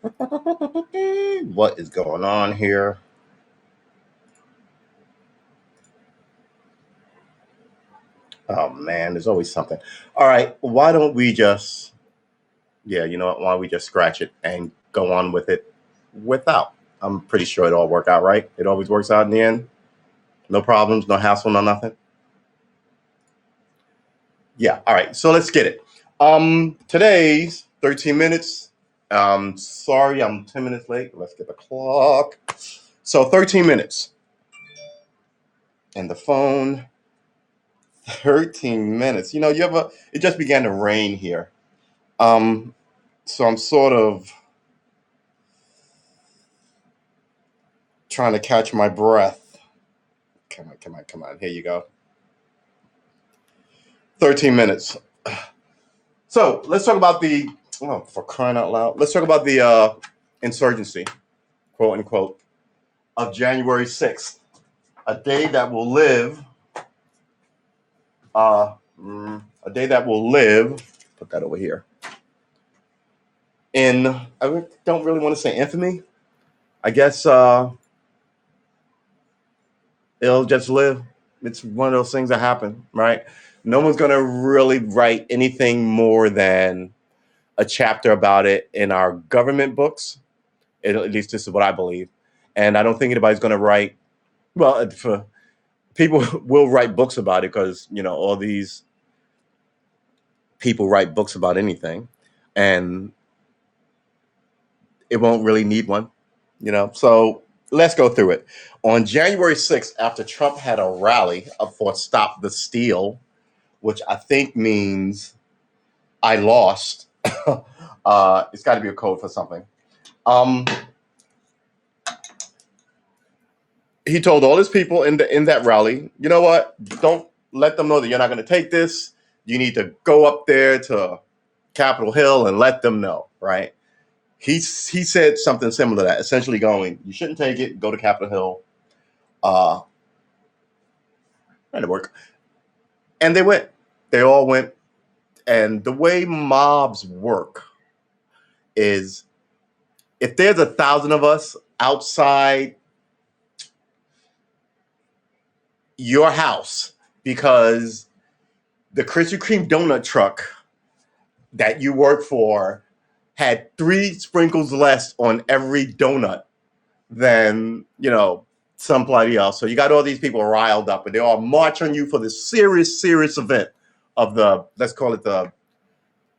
What is going on here? Oh man, there's always something. All right, why don't we just, yeah, you know what? Why don't we just scratch it and go on with it without? I'm pretty sure it all work out, right? It always works out in the end. No problems, no hassle, no nothing. Yeah. All right. So let's get it. Today's 13 minutes. Sorry, I'm 10 minutes late. Let's get the clock. So 13 minutes. And the phone. 13 minutes. You know, it just began to rain here. So I'm sort of trying to catch my breath. Come on. Here you go. 13 minutes. So let's talk about for crying out loud, let's talk about the insurgency, quote unquote, of January 6th, a day that will live, uh, a day that will live, put that over here, in, I don't really want to say infamy. I guess it'll just live. It's one of those things that happen, right? No one's going to really write anything more than a chapter about it in our government books. At least this is what I believe. And I don't think anybody's going to write, well, for people will write books about it because, you know, all these people write books about anything and it won't really need one, you know? So let's go through it. On January 6th, after Trump had a rally for Stop the Steal, which I think means I lost. It's got to be a code for something. He told all his people in that rally, you know what? Don't let them know that you're not going to take this. You need to go up there to Capitol Hill and let them know, right? He said something similar to that, essentially going, you shouldn't take it, go to Capitol Hill. Trying to work. And they went. They all went. And the way mobs work is if there's 1,000 of us outside your house because the Krispy Kreme donut truck that you work for had 3 sprinkles less on every donut than, you know, somebody else. So you got all these people riled up and they all march on you for this serious event of the, let's call it the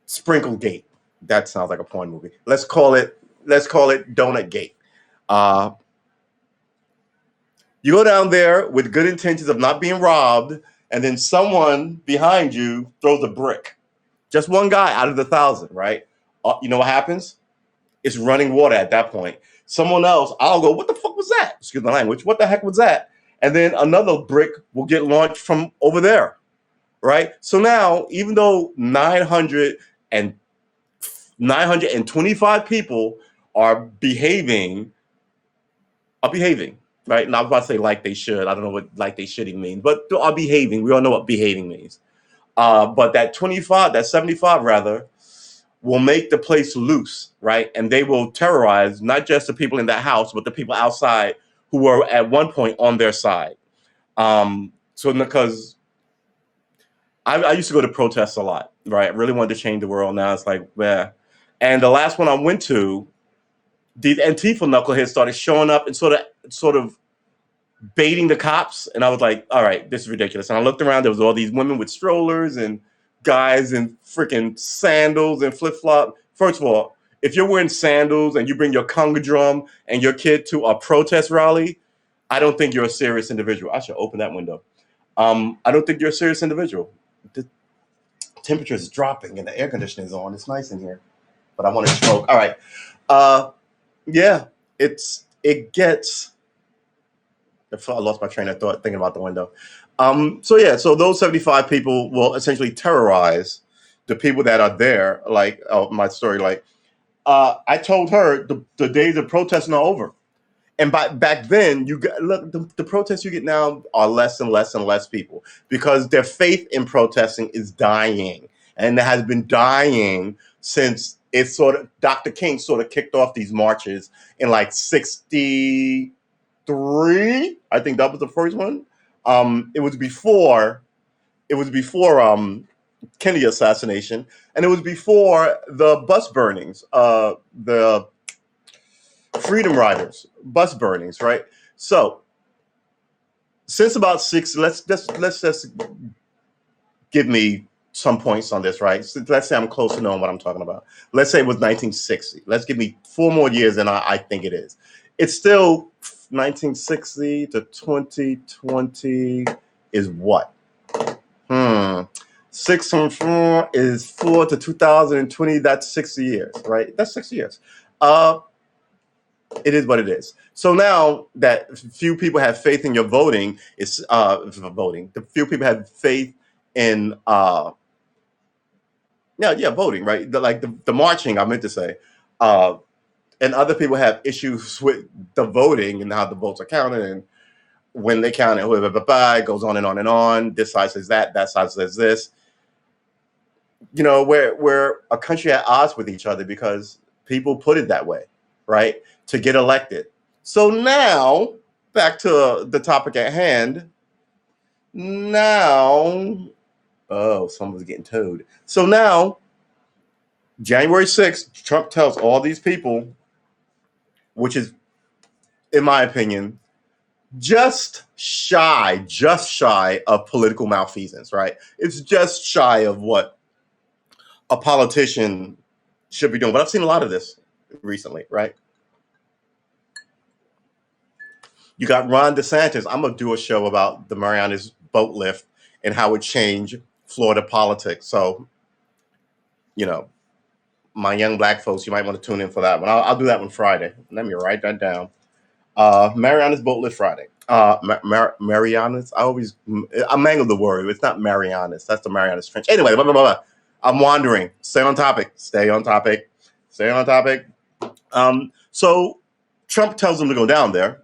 Sprinkle Gate. That sounds like a porn movie. Let's call it Donut Gate. You go down there with good intentions of not being robbed, and then someone behind you throws a brick. Just one guy out of the 1,000, right? You know what happens? It's running water at that point. Someone else, I'll go, what the fuck was that? Excuse my language. What the heck was that? And then another brick will get launched from over there, right? So now, even though 925 people are behaving, right? And I was about to say like they should. I don't know what like they should even mean, but are behaving. We all know what behaving means. But that 75 rather, will make the place loose, right? And they will terrorize not just the people in that house, but the people outside who were at one point on their side. So because I used to go to protests a lot, right? I really wanted to change the world. Now it's like, yeah. And the last one I went to, the Antifa knuckleheads started showing up and sort of baiting the cops. And I was like, all right, this is ridiculous. And I looked around, there was all these women with strollers and guys in freaking sandals and flip-flop. First of all, if you're wearing sandals and you bring your conga drum and your kid to a protest rally, I don't think you're a serious individual. I should open that window. I don't think you're a serious individual. The temperature is dropping and the air conditioning is on. It's nice in here, but I want to smoke. All right. Yeah, it gets. I lost my train of thought thinking about the window. So those 75 people will essentially terrorize the people that are there. Like, my story, like, I told her the days of protesting are over. And back then, the protests you get now are less and less and less people because their faith in protesting is dying. And it has been dying since It's sort of Dr. King sort of kicked off these marches in like 63. I think that was the first one. It was before Kennedy assassination, and it was before the bus burnings, the Freedom Riders bus burnings, right? So since about six, let's just give me some points on this, right? So let's say I'm close to knowing what I'm talking about. Let's say it was 1960. Let's give me 4 more years than I think it is. It's still 1960 to 2020 is what? 6 from 4 is 4 to 2020. That's 60 years, right? That's 60 years. It is what it is. So now that few people have faith in your voting, it's voting. The few people have faith in voting, right? The marching, I meant to say. And other people have issues with the voting and how the votes are counted and when they count it, it goes on and on and on. This side says that side says this. You know, we're a country at odds with each other because people put it that way, right? To get elected. So now, back to the topic at hand. Now, someone's getting towed. So now, January 6th, Trump tells all these people, which is, in my opinion, just shy of political malfeasance, right? It's just shy of what a politician should be doing. But I've seen a lot of this recently, right? You got Ron DeSantis. I'm going to do a show about the Marianas boat lift and how it changed Florida politics. So, you know, my young black folks, you might want to tune in for that one. I'll do that one Friday. Let me write that down. Marianas boat lift Friday. Marianas. I mangled the word. It's not Marianas. That's the Marianas Trench. Anyway, blah, blah, blah, blah. I'm wandering. Stay on topic. So Trump tells them to go down there.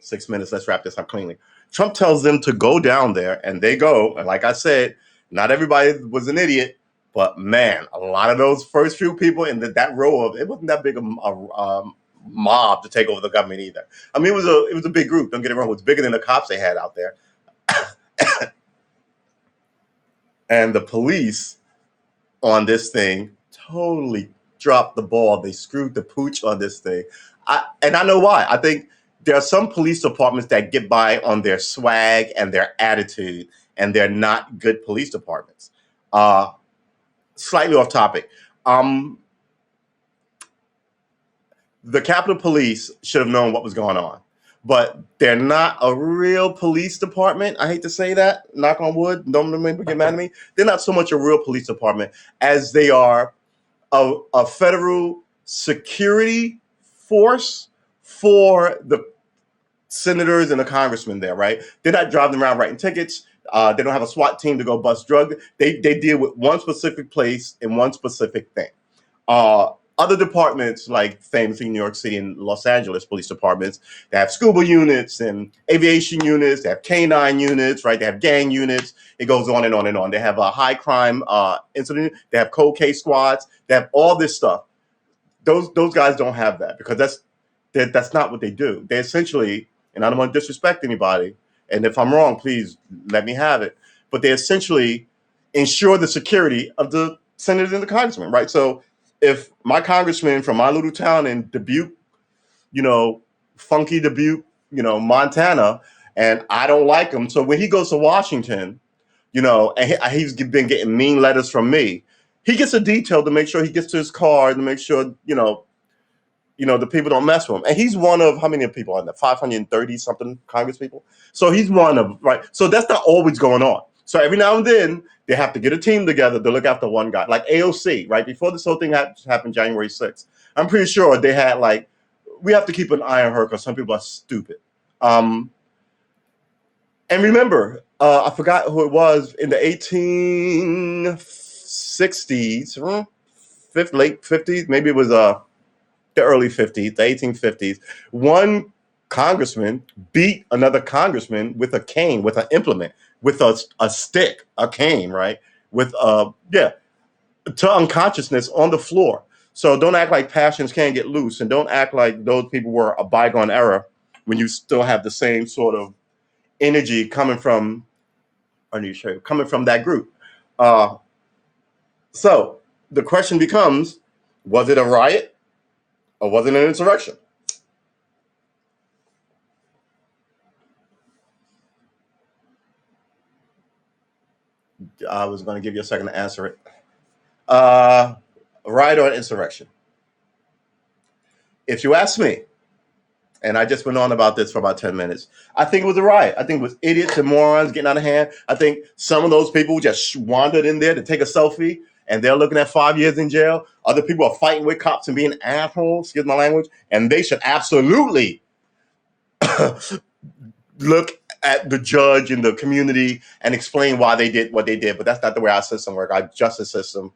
6 minutes. Let's wrap this up cleanly. Trump tells them to go down there, and they go. And like I said, not everybody was an idiot, but man, a lot of those first few people in that row of it wasn't that big a mob to take over the government either. I mean, it was a big group. Don't get it wrong. It was bigger than the cops they had out there. And the police on this thing totally dropped the ball. They screwed the pooch on this thing. And I know why. I think there are some police departments that get by on their swag and their attitude, and they're not good police departments. Slightly off topic. The Capitol Police should have known what was going on, but they're not a real police department. I hate to say that, knock on wood, don't let me get mad at me. They're not so much a real police department as they are a federal security force for the senators and the congressmen there, right? They're not driving around writing tickets. They don't have a SWAT team to go bust drugs. They deal with one specific place and one specific thing. Other departments, like famously New York City and Los Angeles police departments, they have scuba units and aviation units. They have canine units, right? They have gang units. It goes on and on and on. They have a high crime incident. They have cold case squads. They have all this stuff. Those guys don't have that because that's not what they do. They essentially, and I don't want to disrespect anybody, and if I'm wrong, please let me have it. But they essentially ensure the security of the senators and the congressmen, right? So if my congressman from my little town in Dubuque, funky Dubuque, Montana, and I don't like him, so when he goes to Washington, and he's been getting mean letters from me, he gets a detail to make sure he gets to his car to make sure, the people don't mess with him. And he's one of, how many people are there? 530 something Congress people. So he's one of, right? So that's not always going on. So every now and then they have to get a team together to look after one guy, like AOC, right? Before this whole thing happened January 6th, I'm pretty sure they had we have to keep an eye on her because some people are stupid. And remember, I forgot who it was in the 1860s, late 50s, maybe it was the early 50s, the 1850s. One congressman beat another congressman with a cane, with an implement, with a stick, a cane, right? To unconsciousness on the floor. So don't act like passions can't get loose, and don't act like those people were a bygone era when you still have the same sort of energy coming from that group. So the question becomes, was it a riot or was it an insurrection? I was going to give you a second to answer it. Riot or insurrection? If you ask me, and I just went on about this for about 10 minutes, I think it was a riot. I think it was idiots and morons getting out of hand. I think some of those people just wandered in there to take a selfie, and they're looking at 5 years in jail. Other people are fighting with cops and being assholes, excuse my language, and they should absolutely look at the judge and the community and explain why they did what they did. But that's not the way our system works. Our justice system.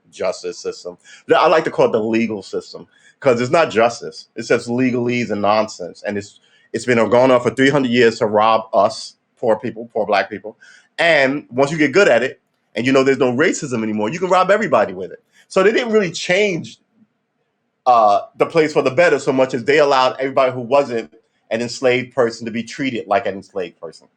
I like to call it the legal system, because it's not justice. It's just legalese and nonsense. And it's been going on for 300 years to rob us, poor people, poor black people. And once you get good at it, and you know there's no racism anymore, you can rob everybody with it. So they didn't really change the place for the better so much as they allowed everybody who wasn't an enslaved person to be treated like an enslaved person.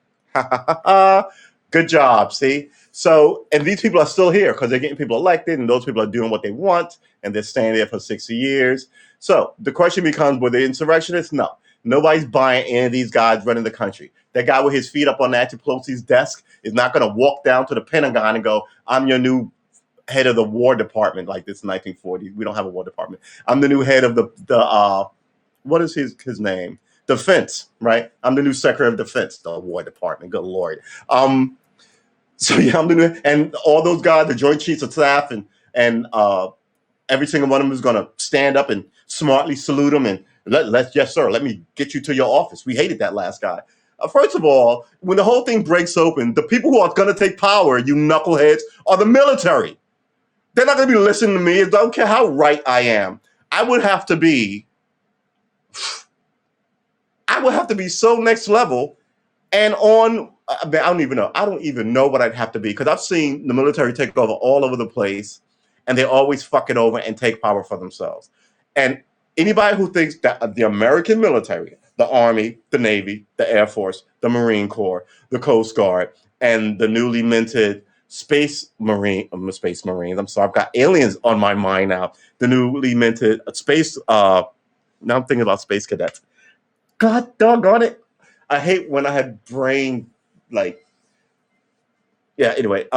Good job, see? So, and these people are still here because they're getting people elected, and those people are doing what they want, and they're staying there for 60 years. So the question becomes, were they insurrectionists? No. Nobody's buying any of these guys running the country. That guy with his feet up on Nancy Pelosi's desk is not going to walk down to the Pentagon and go, I'm your new head of the War Department, like this in 1940. We don't have a War Department. I'm the new head of the what is his name? Defense, right? I'm the new Secretary of Defense, the War Department. Good Lord. So yeah, I'm the new, and all those guys, the Joint Chiefs of Staff, and every single one of them is going to stand up and smartly salute them and yes, sir, let me get you to your office. We hated that last guy. First of all, when the whole thing breaks open, the people who are going to take power, you knuckleheads, are the military. They're not going to be listening to me. I don't care how right I am. I would have to be so next level and on. I don't even know. I don't even know what I'd have to be, because I've seen the military take over all over the place, and they always fuck it over and take power for themselves. And anybody who thinks that the American military, the Army, the Navy, the Air Force, the Marine Corps, the Coast Guard, and the newly minted Space Marines. I'm sorry, I've got aliens on my mind now. The newly minted space. Now I'm thinking about space cadets. God doggone it! I hate when I had brain Anyway,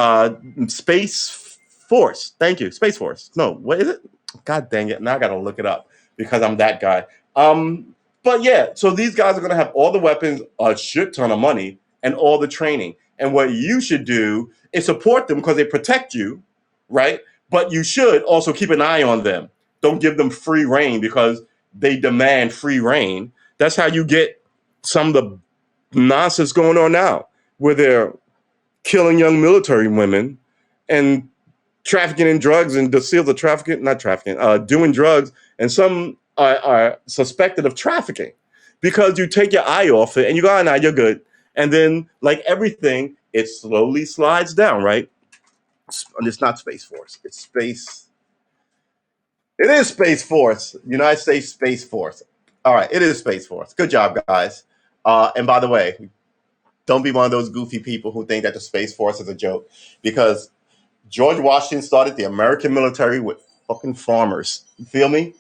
Space Force. Thank you, Space Force. No, what is it? God dang it! Now I got to look it up because I'm that guy. But yeah, so these guys are going to have all the weapons, a shit ton of money, and all the training. And what you should do is support them because they protect you, right? But you should also keep an eye on them. Don't give them free reign because they demand free reign. That's how you get some of the nonsense going on now, where they're killing young military women and trafficking in drugs, and the seals of trafficking, not trafficking, doing drugs, and some are suspected of trafficking because you take your eye off it and you go, oh, nah, you're good. And then, like everything, it slowly slides down, right? It's not Space Force. It is Space Force. United States Space Force. All right, it is Space Force. Good job, guys. And by the way, don't be one of those goofy people who think that the Space Force is a joke, because George Washington started the American military with fucking farmers. You feel me?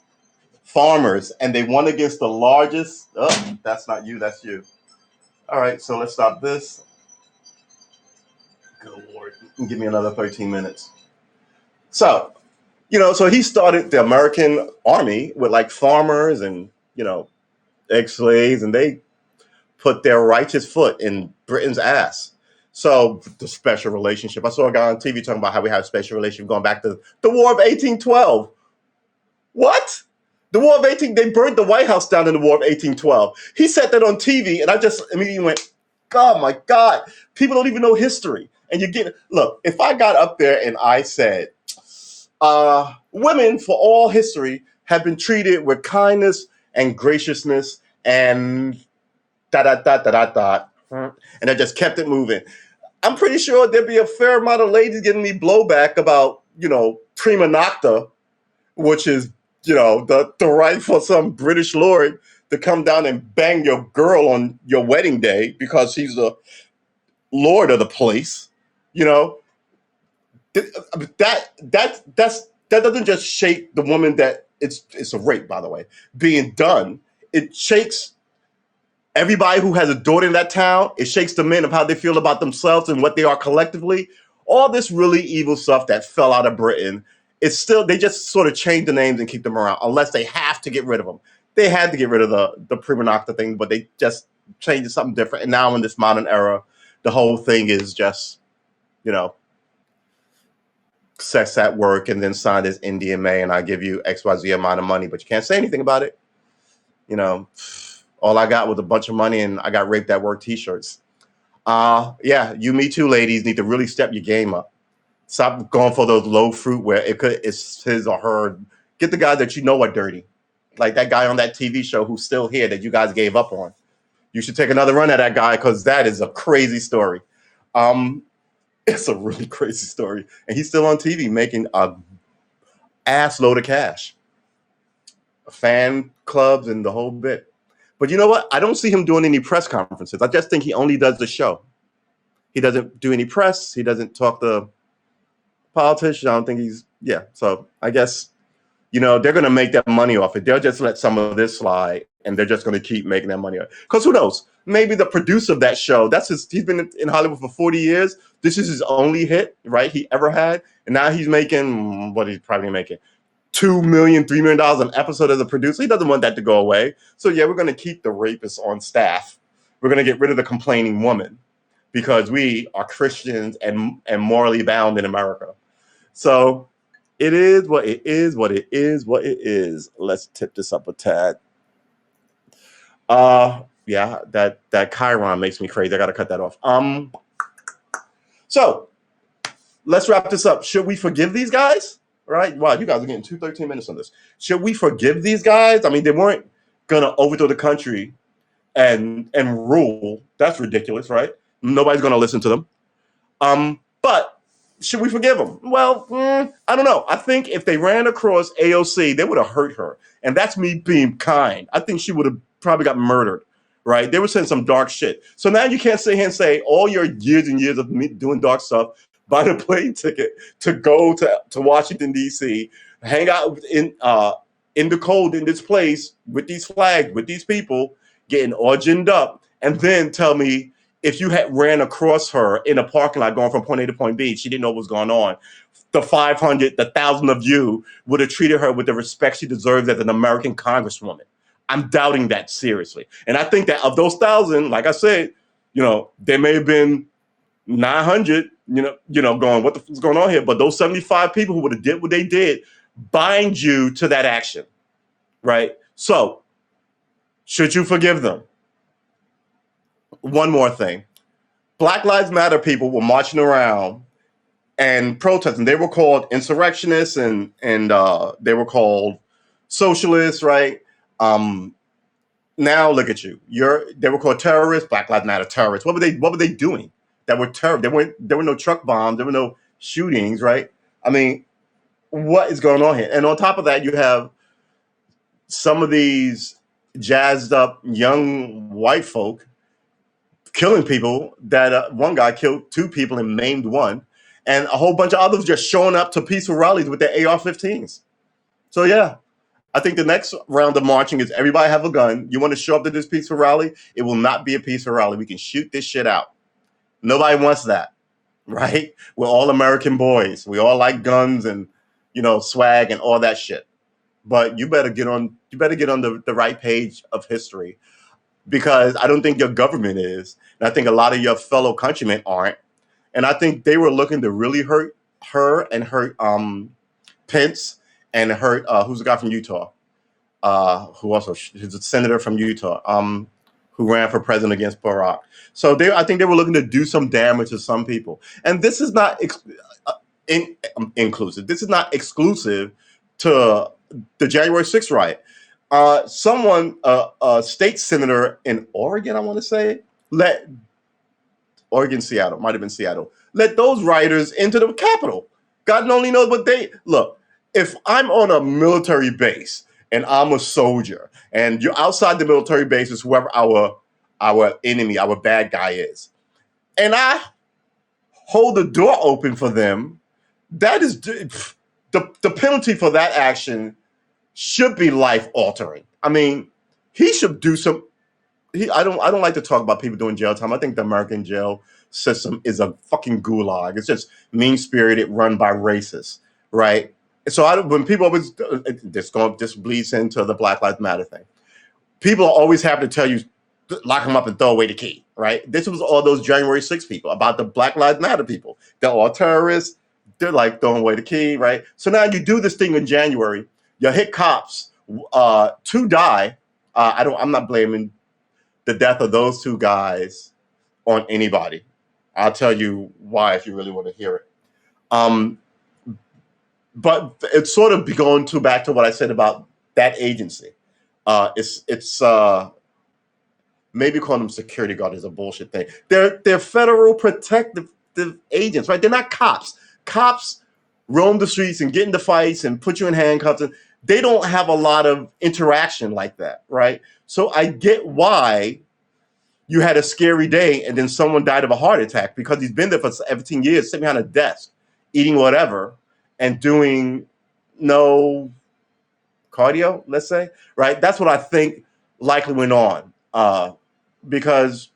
Farmers. And they won against the largest. Oh, that's not you. That's you. All right, so let's stop this. Good Lord. Give me another 13 minutes. So, so he started the American army with like farmers and, ex-slaves, and they put their righteous foot in Britain's ass. So the special relationship. I saw a guy on TV talking about how we have a special relationship going back to the War of 1812. What? The War of 18, they burned the White House down in the War of 1812. He said that on TV, and I just immediately went, oh my God, people don't even know history. And look, if I got up there and I said, women for all history have been treated with kindness and graciousness and and I just kept it moving, I'm pretty sure there'd be a fair amount of ladies giving me blowback about, prima nocta, which is the right for some British lord to come down and bang your girl on your wedding day because she's the lord of the place. You know, that doesn't just shake the woman that it's a rape, by the way, being done. It shakes everybody who has a daughter in that town. It shakes the men of how they feel about themselves and what they are collectively. All this really evil stuff that fell out of Britain, it's still, they just sort of change the names and keep them around unless they have to get rid of them. They had to get rid of the prima nocta thing, but they just changed it something different. And now in this modern era, the whole thing is just, you know, sex at work and then sign this NDMA and I give you XYZ amount of money, but you can't say anything about it. You know, all I got was a bunch of money and I got raped at work t-shirts. Yeah, you Me Too ladies need to really step your game up. Stop going for those low fruit where it's his or her. Get the guys that you know are dirty. Like that guy on that TV show who's still here that you guys gave up on. You should take another run at that guy because that is a crazy story. It's a really crazy story. And he's still on TV making a ass load of cash. Fan clubs and the whole bit. But you know what? I don't see him doing any press conferences. I just think he only does the show. He doesn't do any press. He doesn't talk to politicians. I don't think so I guess, they're going to make that money off it. They'll just let some of this slide and they're just going to keep making that money. Because who knows? Maybe the producer of that show, he's been in Hollywood for 40 years. This is his only hit, right? He ever had. And now he's making, what he's probably making, $2 million, $3 million an episode as a producer. He doesn't want that to go away. So yeah, we're going to keep the rapist on staff. We're going to get rid of the complaining woman because we are Christians and morally bound in America. So it is what it is, what it is, what it is. Let's tip this up a tad. Yeah, that Chiron makes me crazy. I got to cut that off. So let's wrap this up. Should we forgive these guys? Right? Wow, you guys are getting 13 minutes on this. Should we forgive these guys? I mean, they weren't gonna overthrow the country and rule. That's ridiculous, right? Nobody's gonna listen to them. But should we forgive them? Well, I don't know. I think if they ran across AOC, they would have hurt her, and that's me being kind. I think she would have probably got murdered. Right? They were saying some dark shit. So now you can't sit here and say all your years and years of me doing dark stuff, buy a plane ticket to go to Washington, D.C., hang out in the cold in this place with these flags, with these people, getting all ginned up, and then tell me if you had ran across her in a parking lot going from point A to point B, she didn't know what was going on. The 500, the 1,000 of you would have treated her with the respect she deserves as an American congresswoman. I'm doubting that seriously. And I think that of those 1,000, like I said, there may have been 900, going, what the fuck's going on here? But those 75 people who would have did what they did bind you to that action, right? So, should you forgive them? One more thing. Black Lives Matter people were marching around and protesting. They were called insurrectionists and they were called socialists, right? Now look at you. They were called terrorists. Black Lives Matter terrorists. What were they doing? That were terror. There were no truck bombs. There were no shootings, right? I mean, what is going on here? And on top of that, you have some of these jazzed up young white folk killing people. That one guy killed 2 people and maimed 1, and a whole bunch of others just showing up to peaceful rallies with their AR-15s. So yeah, I think the next round of marching is everybody have a gun. You want to show up to this peaceful rally? It will not be a peaceful rally. We can shoot this shit out. Nobody wants that, right? We're all American boys. We all like guns and, swag and all that shit. But you better get on the right page of history, because I don't think your government is. And I think a lot of your fellow countrymen aren't. And I think they were looking to really hurt her and hurt Pence and hurt who's the guy from Utah? Who also is a senator from Utah, who ran for president against Barack. So I think they were looking to do some damage to some people. And this is not inclusive. This is not exclusive to the January 6th riot. A state senator in Oregon, I want to say, Seattle, might have been Seattle, let those rioters into the Capitol. God only knows what look. if I'm on a military base and I'm a soldier, and you're outside the military base is whoever our enemy, our bad guy is, and I hold the door open for them, that is the penalty for that action should be life altering. I mean, he should do some. I don't like to talk about people doing jail time. I think the American jail system is a fucking gulag. It's just mean spirited, run by racists, right? So when people always this bleeds into the Black Lives Matter thing. People always have to tell you, lock them up and throw away the key, right? This was all those January 6 people about the Black Lives Matter people. They're all terrorists. They're like throwing away the key, right? So now you do this thing in January. You hit cops. 2 die. I'm not blaming the death of those 2 guys on anybody. I'll tell you why if you really want to hear it. But it's sort of going back to what I said about that agency. It's maybe calling them security guard is a bullshit thing. They're federal protective agents, right? They're not cops. Cops roam the streets and get into fights and put you in handcuffs, and they don't have a lot of interaction like that, right? So I get why you had a scary day and then someone died of a heart attack, because he's been there for 17 years, sitting behind a desk, eating whatever, and doing no cardio, let's say, right? That's what I think likely went on, because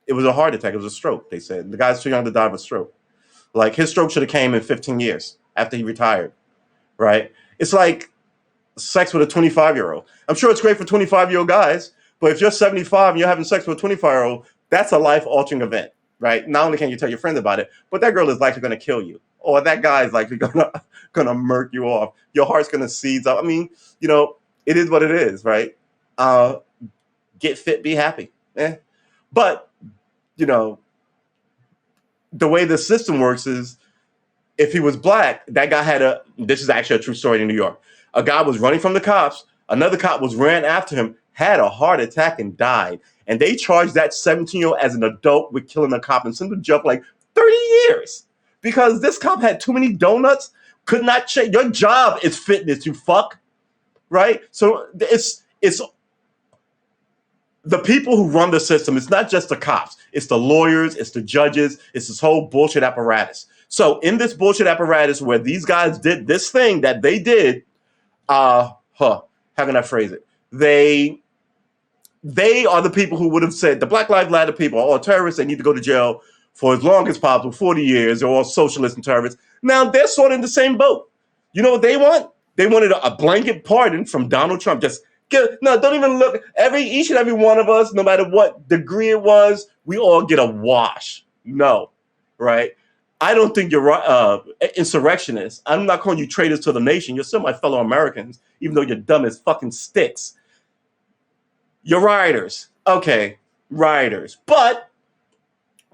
it was a heart attack. It was a stroke, they said. The guy's too young to die of a stroke. Like, his stroke should have came in 15 years after he retired, right? It's like sex with a 25-year-old. I'm sure it's great for 25-year-old guys, but if you're 75 and you're having sex with a 25-year-old, that's a life-altering event, right? Not only can you tell your friends about it, but that girl is likely going to kill you, or that guy is likely gonna murk you off. Your heart's going to seize up. I mean, it is what it is, right? Get fit, be happy. But, the way the system works is, if he was black, that guy this is actually a true story in New York. A guy was running from the cops. Another cop ran after him, had a heart attack and died. And they charged that 17-year-old as an adult with killing a cop and sent him to jail for like 30 years. Because this cop had too many donuts, could not check. Your job is fitness, you fuck. Right? So it's the people who run the system. It's not just the cops. It's the lawyers. It's the judges. It's this whole bullshit apparatus. So in this bullshit apparatus where these guys did this thing that they did, how can I phrase it? They are the people who would have said the Black Lives Matter people are all terrorists. They need to go to jail for as long as possible, 40 years. They're all socialists and terrorists. Now they're sort of in the same boat. You know what they want? They wanted a blanket pardon from Donald Trump. Don't even look. Each and every one of us, no matter what degree it was, we all get a wash. No, right? I don't think you're insurrectionists. I'm not calling you traitors to the nation. You're still my fellow Americans, even though you're dumb as fucking sticks. You're rioters. Okay, rioters. But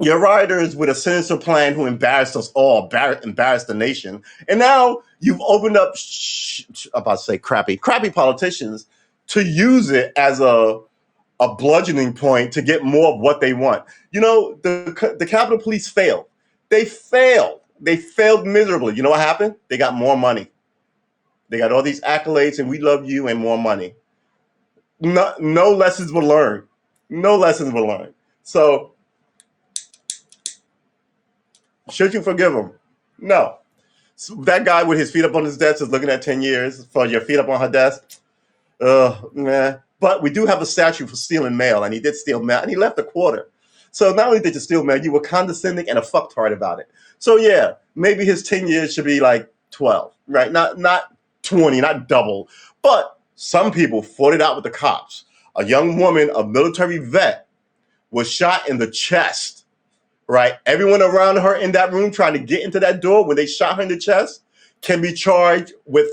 you're rioters with a sinister plan who embarrassed us all, embarrassed the nation. And now you've opened up, I'm about to say crappy politicians to use it as a bludgeoning point to get more of what they want. The Capitol Police failed. They failed. They failed miserably. You know what happened? They got more money. They got all these accolades and we love you and more money. No lessons were learned. No lessons were learned. So should you forgive him? No. So that guy with his feet up on his desk is looking at 10 years for your feet up on her desk. Nah. But we do have a statute for stealing mail, and he did steal mail, and he left a quarter. So not only did you steal mail, you were condescending and a fucktard about it. So yeah, maybe his 10 years should be like 12, right? Not 20, not double. But some people fought it out with the cops. A young woman, a military vet, was shot in the chest, right? Everyone around her in that room trying to get into that door when they shot her in the chest can be charged with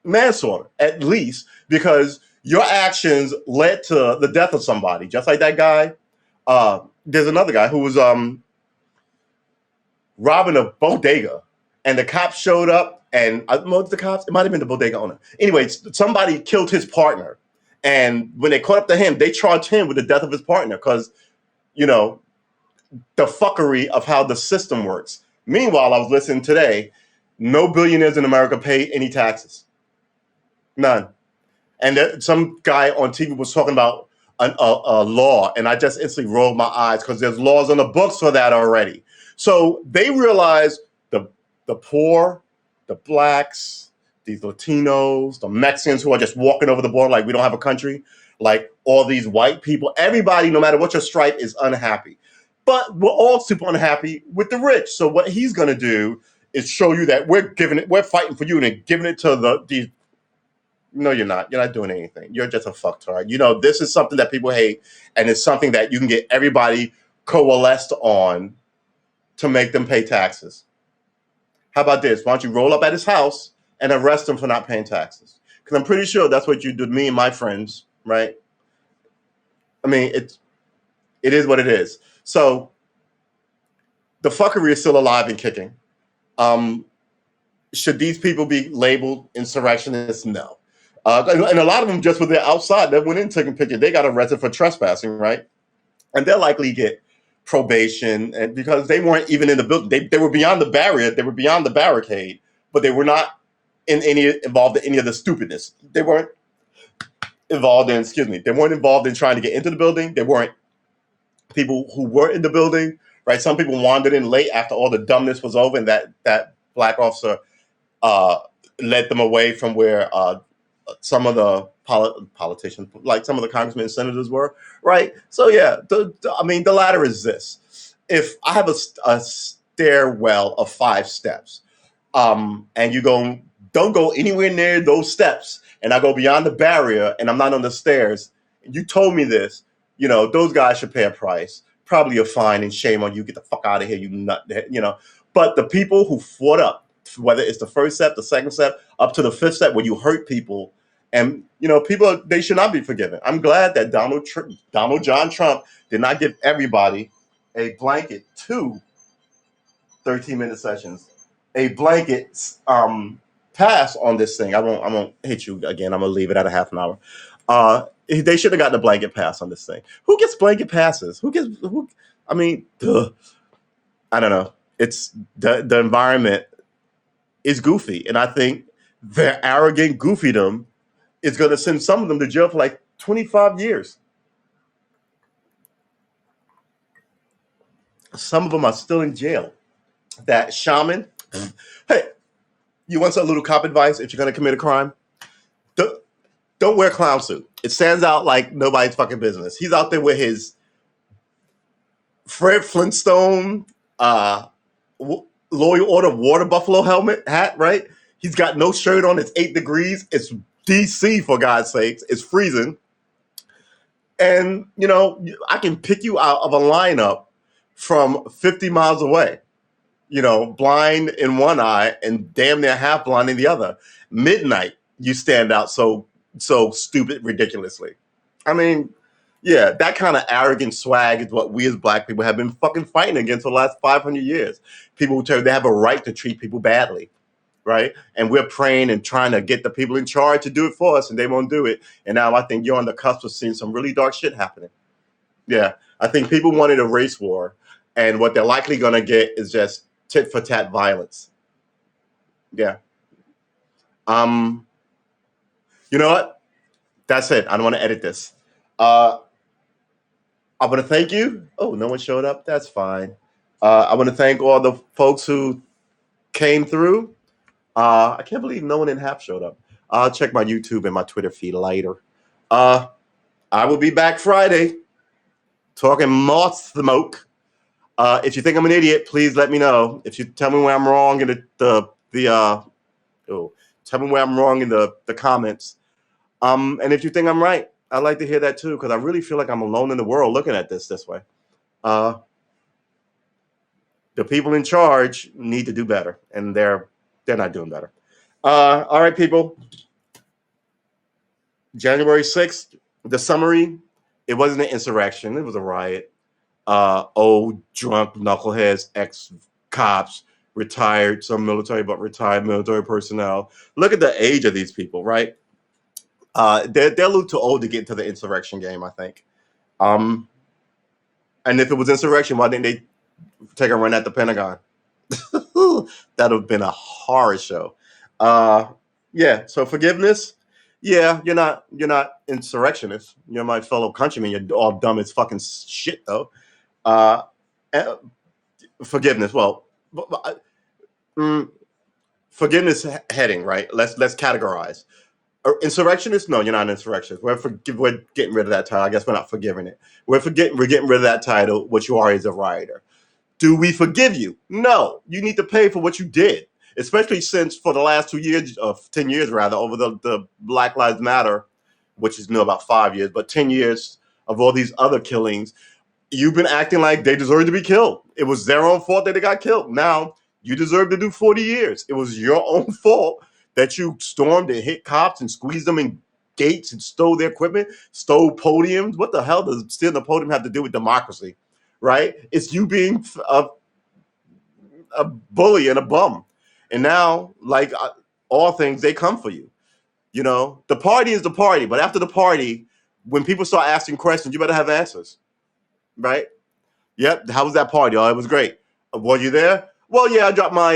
manslaughter, at least, because your actions led to the death of somebody, just like that guy. There's another guy who was robbing a bodega, and the cops showed up, and most of the cops, it might have been the bodega owner. Anyway, somebody killed his partner, and when they caught up to him, they charged him with the death of his partner because, the fuckery of how the system works. Meanwhile, I was listening today, no billionaires in America pay any taxes. None. And some guy on TV was talking about a law, and I just instantly rolled my eyes because there's laws on the books for that already. So they realize the poor, the blacks, these Latinos, the Mexicans who are just walking over the border like we don't have a country, like all these white people, everybody, no matter what your stripe, is unhappy. But we're all super unhappy with the rich. So what he's going to do is show you that we're fighting for you and giving it to these. No, you're not. You're not doing anything. You're just a fucktard. This is something that people hate, and it's something that you can get everybody coalesced on to make them pay taxes. How about this? Why don't you roll up at his house and arrest him for not paying taxes? Because I'm pretty sure that's what you did, me and my friends, right? I mean, it is what it is. So the fuckery is still alive and kicking. Should these people be labeled insurrectionists? No. And a lot of them just were there outside. They went in taking pictures. They got arrested for trespassing, right? And they'll likely get probation, and because they weren't even in the building. They were beyond the barrier. They were beyond the barricade, but they were not involved in any of the stupidness. They weren't involved in. They weren't involved in trying to get into the building. They weren't people who were in the building, right? Some people wandered in late after all the dumbness was over, and that black officer led them away from where some of the politicians, like some of the congressmen and senators, were, right? So yeah, the ladder is this: if I have a stairwell of 5 steps, and you don't go anywhere near those steps, and I go beyond the barrier, and I'm not on the stairs, you told me this, those guys should pay a price, probably a fine, and shame on you. Get the fuck out of here, you nut. But the people who fought up, whether it's the first step, the second step, up to the 5th step, where you hurt people, and people, they should not be forgiven. I'm glad that Donald John Trump did not give everybody a blanket 13-minute sessions, a blanket pass on this thing. I won't hit you again. I'm gonna leave it at a half an hour. They should have gotten a blanket pass on this thing. Who gets blanket passes? I mean, I don't know. It's the environment is goofy, and I think their arrogant goofydom is going to send some of them to jail for like 25 years. Some of them are still in jail. That shaman, hey, you want some little cop advice if you're going to commit a crime? Don't wear a clown suit. It stands out like nobody's fucking business. He's out there with his Fred Flintstone Loyal Order water buffalo hat, right? He's got no shirt on. It's 8 degrees. It's DC, for God's sakes. It's freezing. And, I can pick you out of a lineup from 50 miles away, blind in one eye and damn near half blind in the other. Midnight, you stand out so stupid, ridiculously. I mean, yeah, that kind of arrogant swag is what we as black people have been fucking fighting against for the last 500 years. People who tell you they have a right to treat people badly, right? And we're praying and trying to get the people in charge to do it for us, and they won't do it. And now I think you're on the cusp of seeing some really dark shit happening. Yeah, I think people wanted a race war, and what they're likely going to get is just tit-for-tat violence. Yeah. You know what? That's it. I don't want to edit this. I want to thank you. Oh, no one showed up. That's fine. I want to thank all the folks who came through. I can't believe no one in half showed up. I'll check my YouTube and my Twitter feed later. I will be back Friday talking more smoke. If you think I'm an idiot, please let me know. If you tell me where I'm wrong in tell me where I'm wrong in the comments. And if you think I'm right, I'd like to hear that too, because I really feel like I'm alone in the world looking at this way. The people in charge need to do better, and they're not doing better. All right, people. January 6th, the summary, it wasn't an insurrection. It was a riot. Old, drunk knuckleheads, ex-cops, retired, some military, but retired military personnel. Look at the age of these people, right? They're a little too old to get into the insurrection game, I think. And if it was insurrection, why didn't they take a run at the Pentagon? That would have been a horror show. Yeah. So forgiveness. Yeah, you're not insurrectionists. You're my fellow countrymen. You're all dumb as fucking shit though. Uh, eh, Forgiveness. Well, mm, forgiveness heading right. Let's categorize. Insurrectionists? No, you're not an insurrectionist. We're getting rid of that title. I guess we're not forgiving it. We're getting rid of that title. What you are is a rioter. Do we forgive you? No. You need to pay for what you did, especially since for the last 2 years, 10 years rather, over the Black Lives Matter, which is new about 5 years, but 10 years of all these other killings, you've been acting like they deserve to be killed. It was their own fault that they got killed. Now you deserve to do 40 years. It was your own fault that you stormed and hit cops and squeezed them in gates and stole their equipment, stole podiums. What the hell does stealing the podium have to do with democracy? Right? It's you being a bully and a bum. And now, like all things, they come for you. You know, the party is the party, but after the party, when people start asking questions, you better have answers. Right? Yep. How was that party? Oh, it was great. Were you there? Well, yeah, I dropped my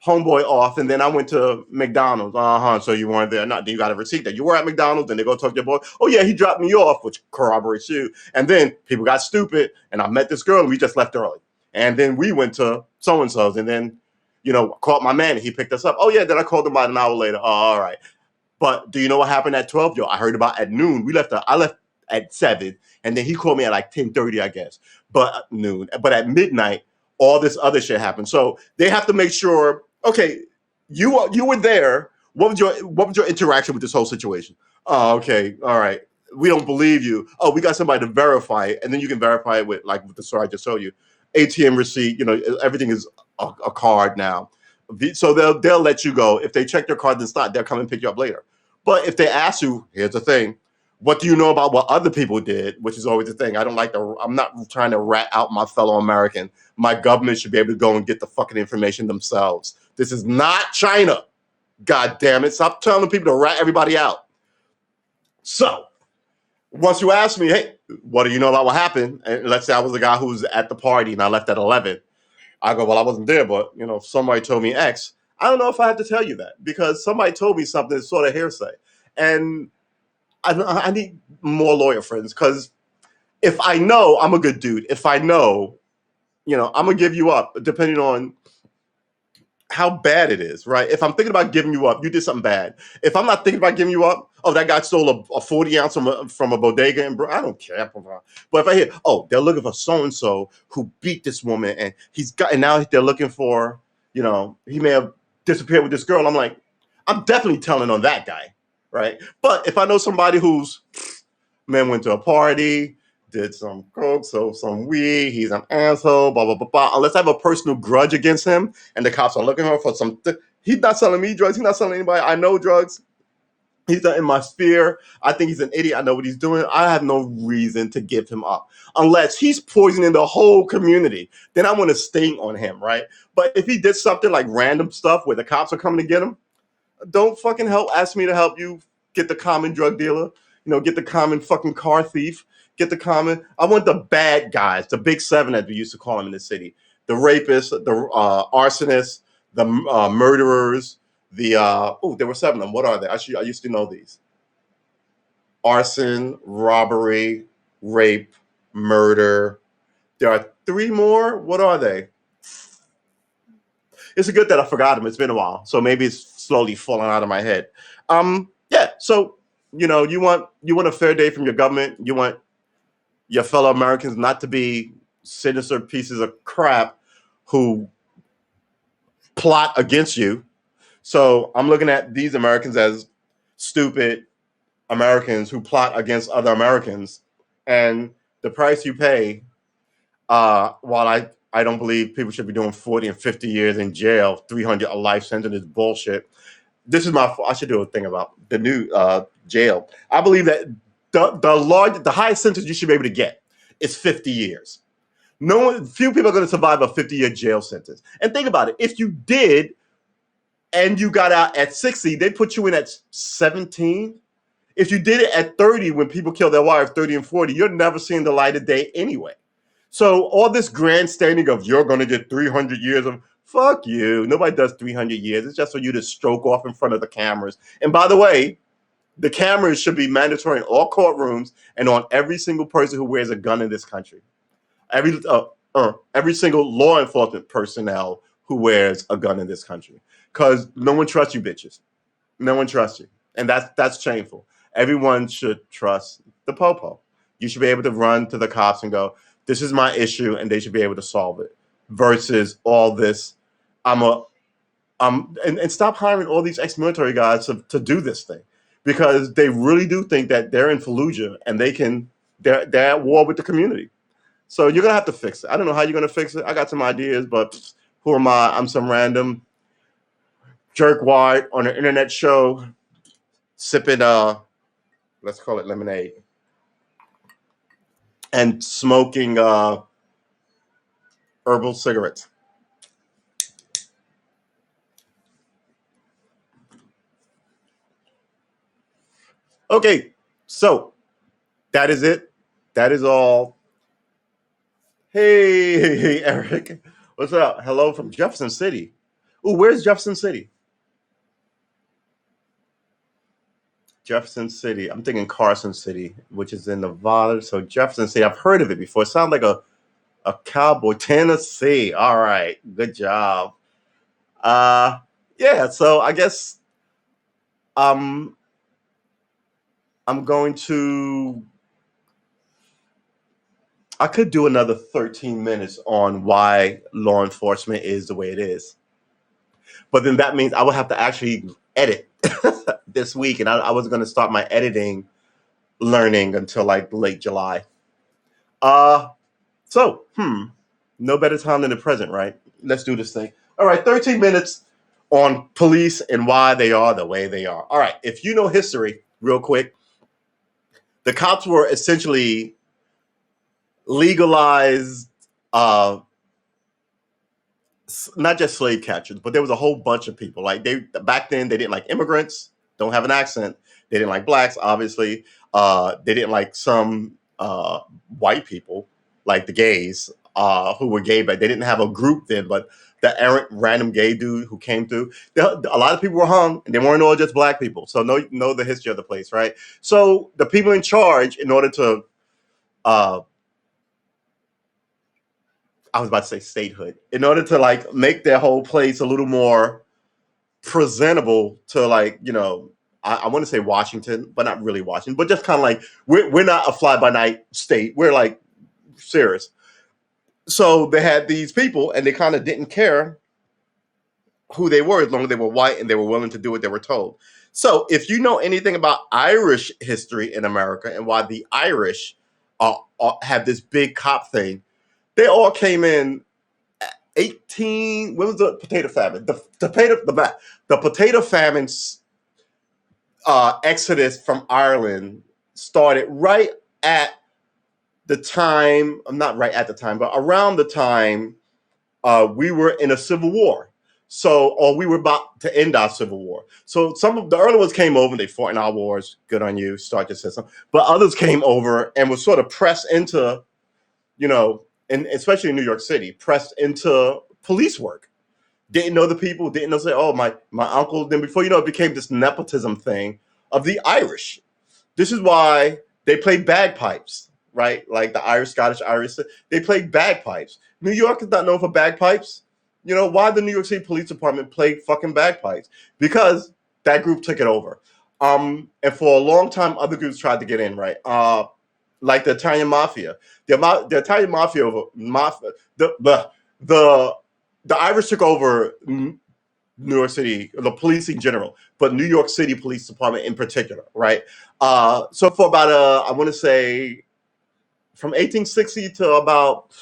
homeboy off, and then I went to McDonald's. So you weren't there. Not. Then you got a receipt that you were at McDonald's, and they go talk to your boy. Oh yeah, he dropped me off, which corroborates you. And then people got stupid, and I met this girl, and we just left early. And then we went to so and so's, and then called my man, and he picked us up. Oh yeah, then I called him about an hour later. Oh, all right. But do you know what happened at 12? Yo, I heard about at noon. I left at 7, and then he called me at like 10:30, I guess. But noon. But at midnight, all this other shit happened. So they have to make sure. Okay, you were there. What was your interaction with this whole situation? Oh, okay, all right. We don't believe you. Oh, we got somebody to verify it, and then you can verify it with the story I just showed you. ATM receipt. Everything is a card now. So they'll let you go. If they check your card and it's not, they'll come and pick you up later. But if they ask you, here's the thing. What do you know about what other people did? Which is always the thing. I'm not trying to rat out my fellow American. My government should be able to go and get the fucking information themselves. This is not China. God damn it. Stop telling people to rat everybody out. So once you ask me, hey, what do you know about what happened? And let's say I was the guy who was at the party and I left at 11. I go, well, I wasn't there, but somebody told me X. I don't know if I had to tell you that because somebody told me something that's sort of hearsay. And I need more lawyer friends because if I know, I'm a good dude. If I know, I'm going to give you up depending on how bad it is, right? If I'm thinking about giving you up, you did something bad. If I'm not thinking about giving you up, oh, that guy stole a 40 ounce from a bodega, and I don't care. But if I hear, oh, they're looking for so-and-so who beat this woman and and now they're looking for, he may have disappeared with this girl. I'm like, I'm definitely telling on that guy, right? But if I know somebody who's, man, went to a party, did some coke, so some weed, he's an asshole, blah, blah, blah, blah. Unless I have a personal grudge against him and the cops are looking for he's not selling me drugs. He's not selling anybody. I know drugs. He's not in my sphere. I think he's an idiot. I know what he's doing. I have no reason to give him up. Unless he's poisoning the whole community, then I want to sting on him, right? But if he did something like random stuff where the cops are coming to get him, don't fucking ask me to help you get the common drug dealer, get the common fucking car thief. Get the common. I want the bad guys, the big 7 as we used to call them in the city. The rapists, the arsonists, the murderers, there were 7 of them. What are they? I used to know these. Arson, robbery, rape, murder. There are 3 more. What are they? It's good that I forgot them. It's been a while. So maybe it's slowly falling out of my head. Yeah, so you want a fair day from your government. You want your fellow Americans not to be sinister pieces of crap who plot against you. So I'm looking at these Americans as stupid Americans who plot against other Americans. And the price you pay, while I don't believe people should be doing 40 and 50 years in jail, 300 a life sentence is bullshit. This is I should do a thing about the new jail. I believe that the highest sentence you should be able to get is 50 years. Few people are going to survive a 50-year jail sentence. And think about it. If you did and you got out at 60, they'd put you in at 17. If you did it at 30 when people kill their wives, 30 and 40, you're never seeing the light of day anyway. So all this grandstanding of you're going to get 300 years of fuck you. Nobody does 300 years. It's just for you to stroke off in front of the cameras. And by the way, the cameras should be mandatory in all courtrooms and on every single person who wears a gun in this country. Every single law enforcement personnel who wears a gun in this country, because no one trusts you, bitches. No one trusts you, and that's shameful. Everyone should trust the popo. You should be able to run to the cops and go, "This is my issue," and they should be able to solve it. Versus all this, and stop hiring all these ex-military guys to do this thing, because they really do think that they're in Fallujah and they're at war with the community. So you're gonna have to fix it. I don't know how you're gonna fix it. I got some ideas, but who am I? I'm some random jerkwad on an internet show sipping let's call it lemonade and smoking herbal cigarettes. Okay, so that is it. That is all. Hey, Eric, what's up? Hello from Jefferson City. Ooh, where's Jefferson City? Jefferson City. I'm thinking Carson City, which is in Nevada. So Jefferson City, I've heard of it before. It sounds like a cowboy. Tennessee. All right, good job. Uh, yeah. So I guess um, I'm going to. I could do another 13 minutes on why law enforcement is the way it is, but then that means I would have to actually edit this week, and I wasn't going to start my editing learning until like late July. Uh, so, no better time than the present, right? Let's do this thing. All right, 13 minutes on police and why they are the way they are. All right, if you know history, real quick, the cops were essentially legalized, uh, not just slave catchers, but there was a whole bunch of people. Like they back then, they didn't like immigrants, don't have an accent. They didn't like blacks, obviously. They didn't like some white people, like the gays, who were gay, but they didn't have a group then. But the errant random gay dude who came through, a lot of people were hung, and they weren't all just black people. So know the history of the place, right? So the people in charge, in order to, uh, I was about to say statehood, in order to like make their whole place a little more presentable to like, I want to say Washington, but not really Washington, but just kind of like we're not a fly by night state. We're like serious. So they had these people, and they kind of didn't care who they were as long as they were white and they were willing to do what they were told. So if you know anything about Irish history in America and why the Irish have this big cop thing, they all came in 18. When was the potato famine? The potato famine exodus from Ireland started right at the time. Not right at the time, but around the time we were in a civil war. So, or we were about to end our civil war. So some of the early ones came over and they fought in our wars. Good on you, start your system. But others came over and was sort of pressed into, and especially in New York City, pressed into police work. Didn't know the people, didn't know, say, oh, my uncle. Then before you know, it became this nepotism thing of the Irish. This is why they played bagpipes, right? Like the Irish, Scottish, Irish, they played bagpipes. New York is not known for bagpipes. Why the New York City Police Department played fucking bagpipes? Because that group took it over. And for a long time, other groups tried to get in, right? Like the Italian Mafia. The Italian Mafia, the Irish took over New York City, the police in general, but New York City Police Department in particular, right? So for about, I want to say, from 1860 to about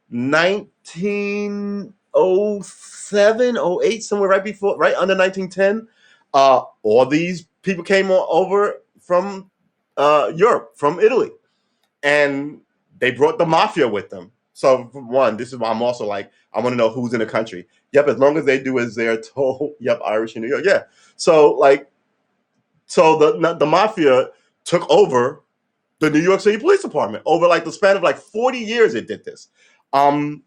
1907, 08, somewhere right under 1910, all these people came over from Europe, from Italy, and they brought the mafia with them. So for one, this is why I'm also like, I want to know who's in the country. Yep, as long as they do as they're told. Yep, Irish in New York. Yeah. So the mafia took over The New York City Police Department. Over like the span of like 40 years, it did this. Well,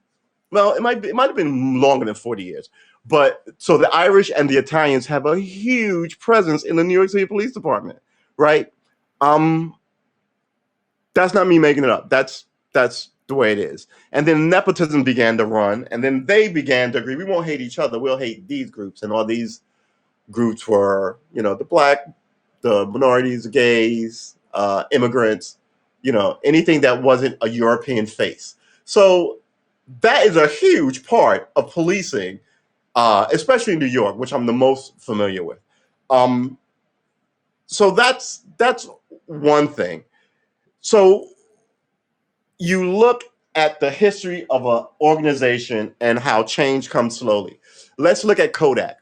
it might have been longer than 40 years. But so the Irish and the Italians have a huge presence in the New York City Police Department, right? Um, that's not me making it up. That's the way it is. And then nepotism began to run, and then they began to agree. We won't hate each other. We'll hate these groups, and all these groups were, the black, the minorities, the gays, immigrants, anything that wasn't a European face. So that is a huge part of policing, especially in New York, which I'm the most familiar with. Um, so that's one thing. So you look at the history of an organization and how change comes slowly. Let's look at Kodak.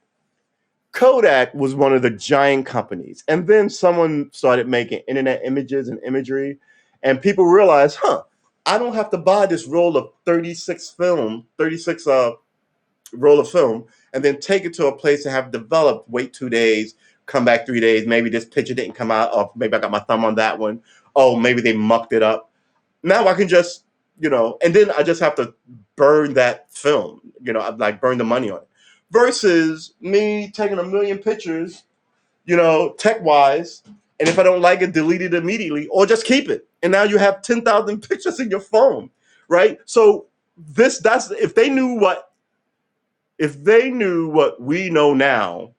Kodak was one of the giant companies, and then someone started making internet images and imagery, and people realized, I don't have to buy this roll of 36 roll of film, and then take it to a place and have developed, wait 2 days, come back 3 days, maybe this picture didn't come out, or maybe I got my thumb on that one. Oh, maybe they mucked it up. Now I can just, and then I just have to burn that film, like burn the money on it. Versus me taking a million pictures, tech wise, and if I don't like it, delete it immediately or just keep it. And now you have 10,000 pictures in your phone, right? So that's if they knew what we know now,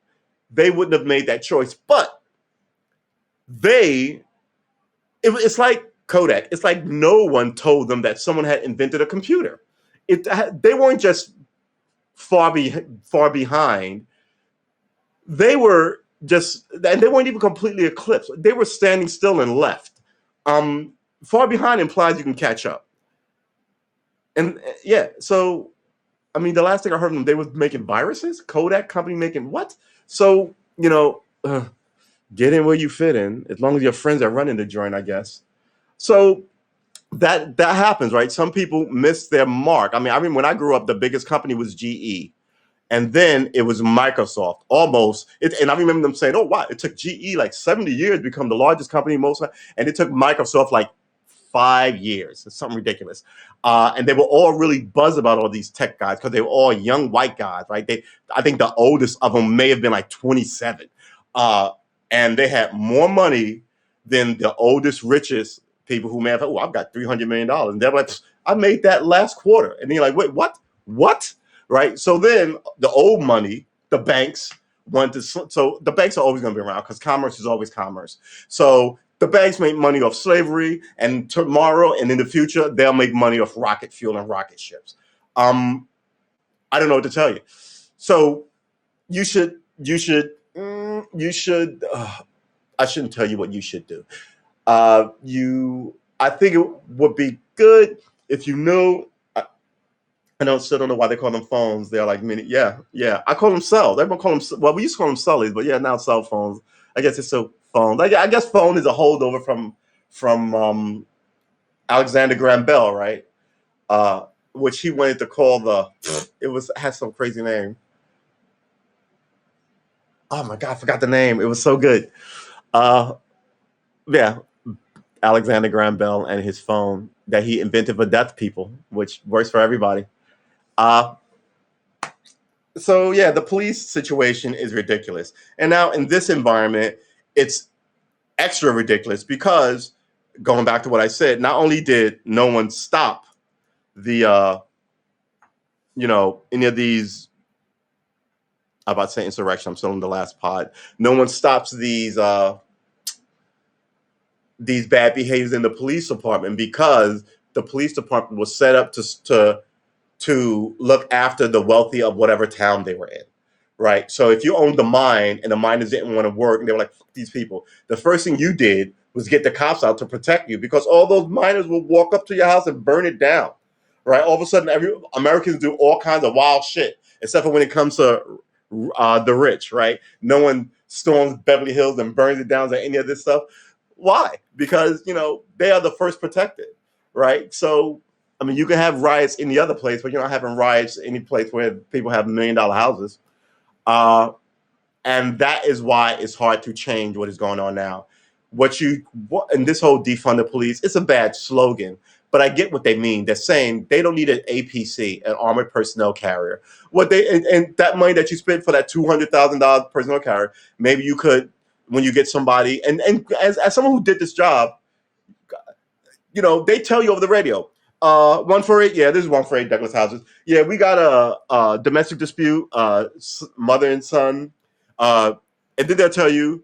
they wouldn't have made that choice. But it's like Kodak. It's like no one told them that someone had invented a computer. They weren't just far behind. They were and they weren't even completely eclipsed. They were standing still and left. Far behind implies you can catch up. And yeah, so I mean, the last thing I heard of them, they were making viruses. Kodak company making what? So get in where you fit in, as long as your friends are running the joint, I guess. So that happens, right? Some people miss their mark. I mean, when I grew up, the biggest company was GE. And then it was Microsoft, almost. And I remember them saying, oh, wow, it took GE like 70 years to become the largest company, and it took Microsoft like 5 years. It's something ridiculous. And they were all really buzzed about all these tech guys because they were all young white guys, right? I think the oldest of them may have been like 27. And they had more money than the oldest, richest people who may have, I've got $300 million. And they're like, I made that last quarter. And you're like, wait, what? What? Right. So then the old money, the banks so the banks are always going to be around because commerce is always commerce. So the banks make money off slavery, and tomorrow and in the future, they'll make money off rocket fuel and rocket ships. I don't know what to tell you. So you should, I shouldn't tell you what you should do. I think it would be good if you knew. I still don't know why they call them phones. They're like mini. Yeah. I call them cells. Everyone call them. Well, we used to call them sullies, but yeah, now cell phones. I guess it's still phones. I guess phone is a holdover from Alexander Graham Bell, right? Which he wanted to call has some crazy name. Oh my God, I forgot the name. It was so good. Yeah, Alexander Graham Bell and his phone that he invented for deaf people, which works for everybody. So yeah, the police situation is ridiculous. And now in this environment, it's extra ridiculous because, going back to what I said, not only did no one stop the, any of these, I'm about to say insurrection, I'm still in the last pod. No one stops these bad behaviors in the police department because the police department was set up to look after the wealthy of whatever town they were in, right? So if you owned the mine and the miners didn't want to work and they were like, fuck these people, the first thing you did was get the cops out to protect you because all those miners will walk up to your house and burn it down, right? All of a sudden, Americans do all kinds of wild shit, except for when it comes to the rich, right? No one storms Beverly Hills and burns it down or any of this stuff. Why? Because, they are the first protected, right? So, I mean, you can have riots in the other place, but you're not having riots any place where people have $1 million houses. And that is why it's hard to change what is going on now. and this whole defund the police, it's a bad slogan, but I get what they mean. They're saying they don't need an APC, an armored personnel carrier. And that money that you spent for that $200,000 personnel carrier, maybe you could, when you get somebody, and as someone who did this job, they tell you over the radio, 148, yeah, this is 148 Douglas houses. Yeah, we got a domestic dispute, mother and son, and then they'll tell you.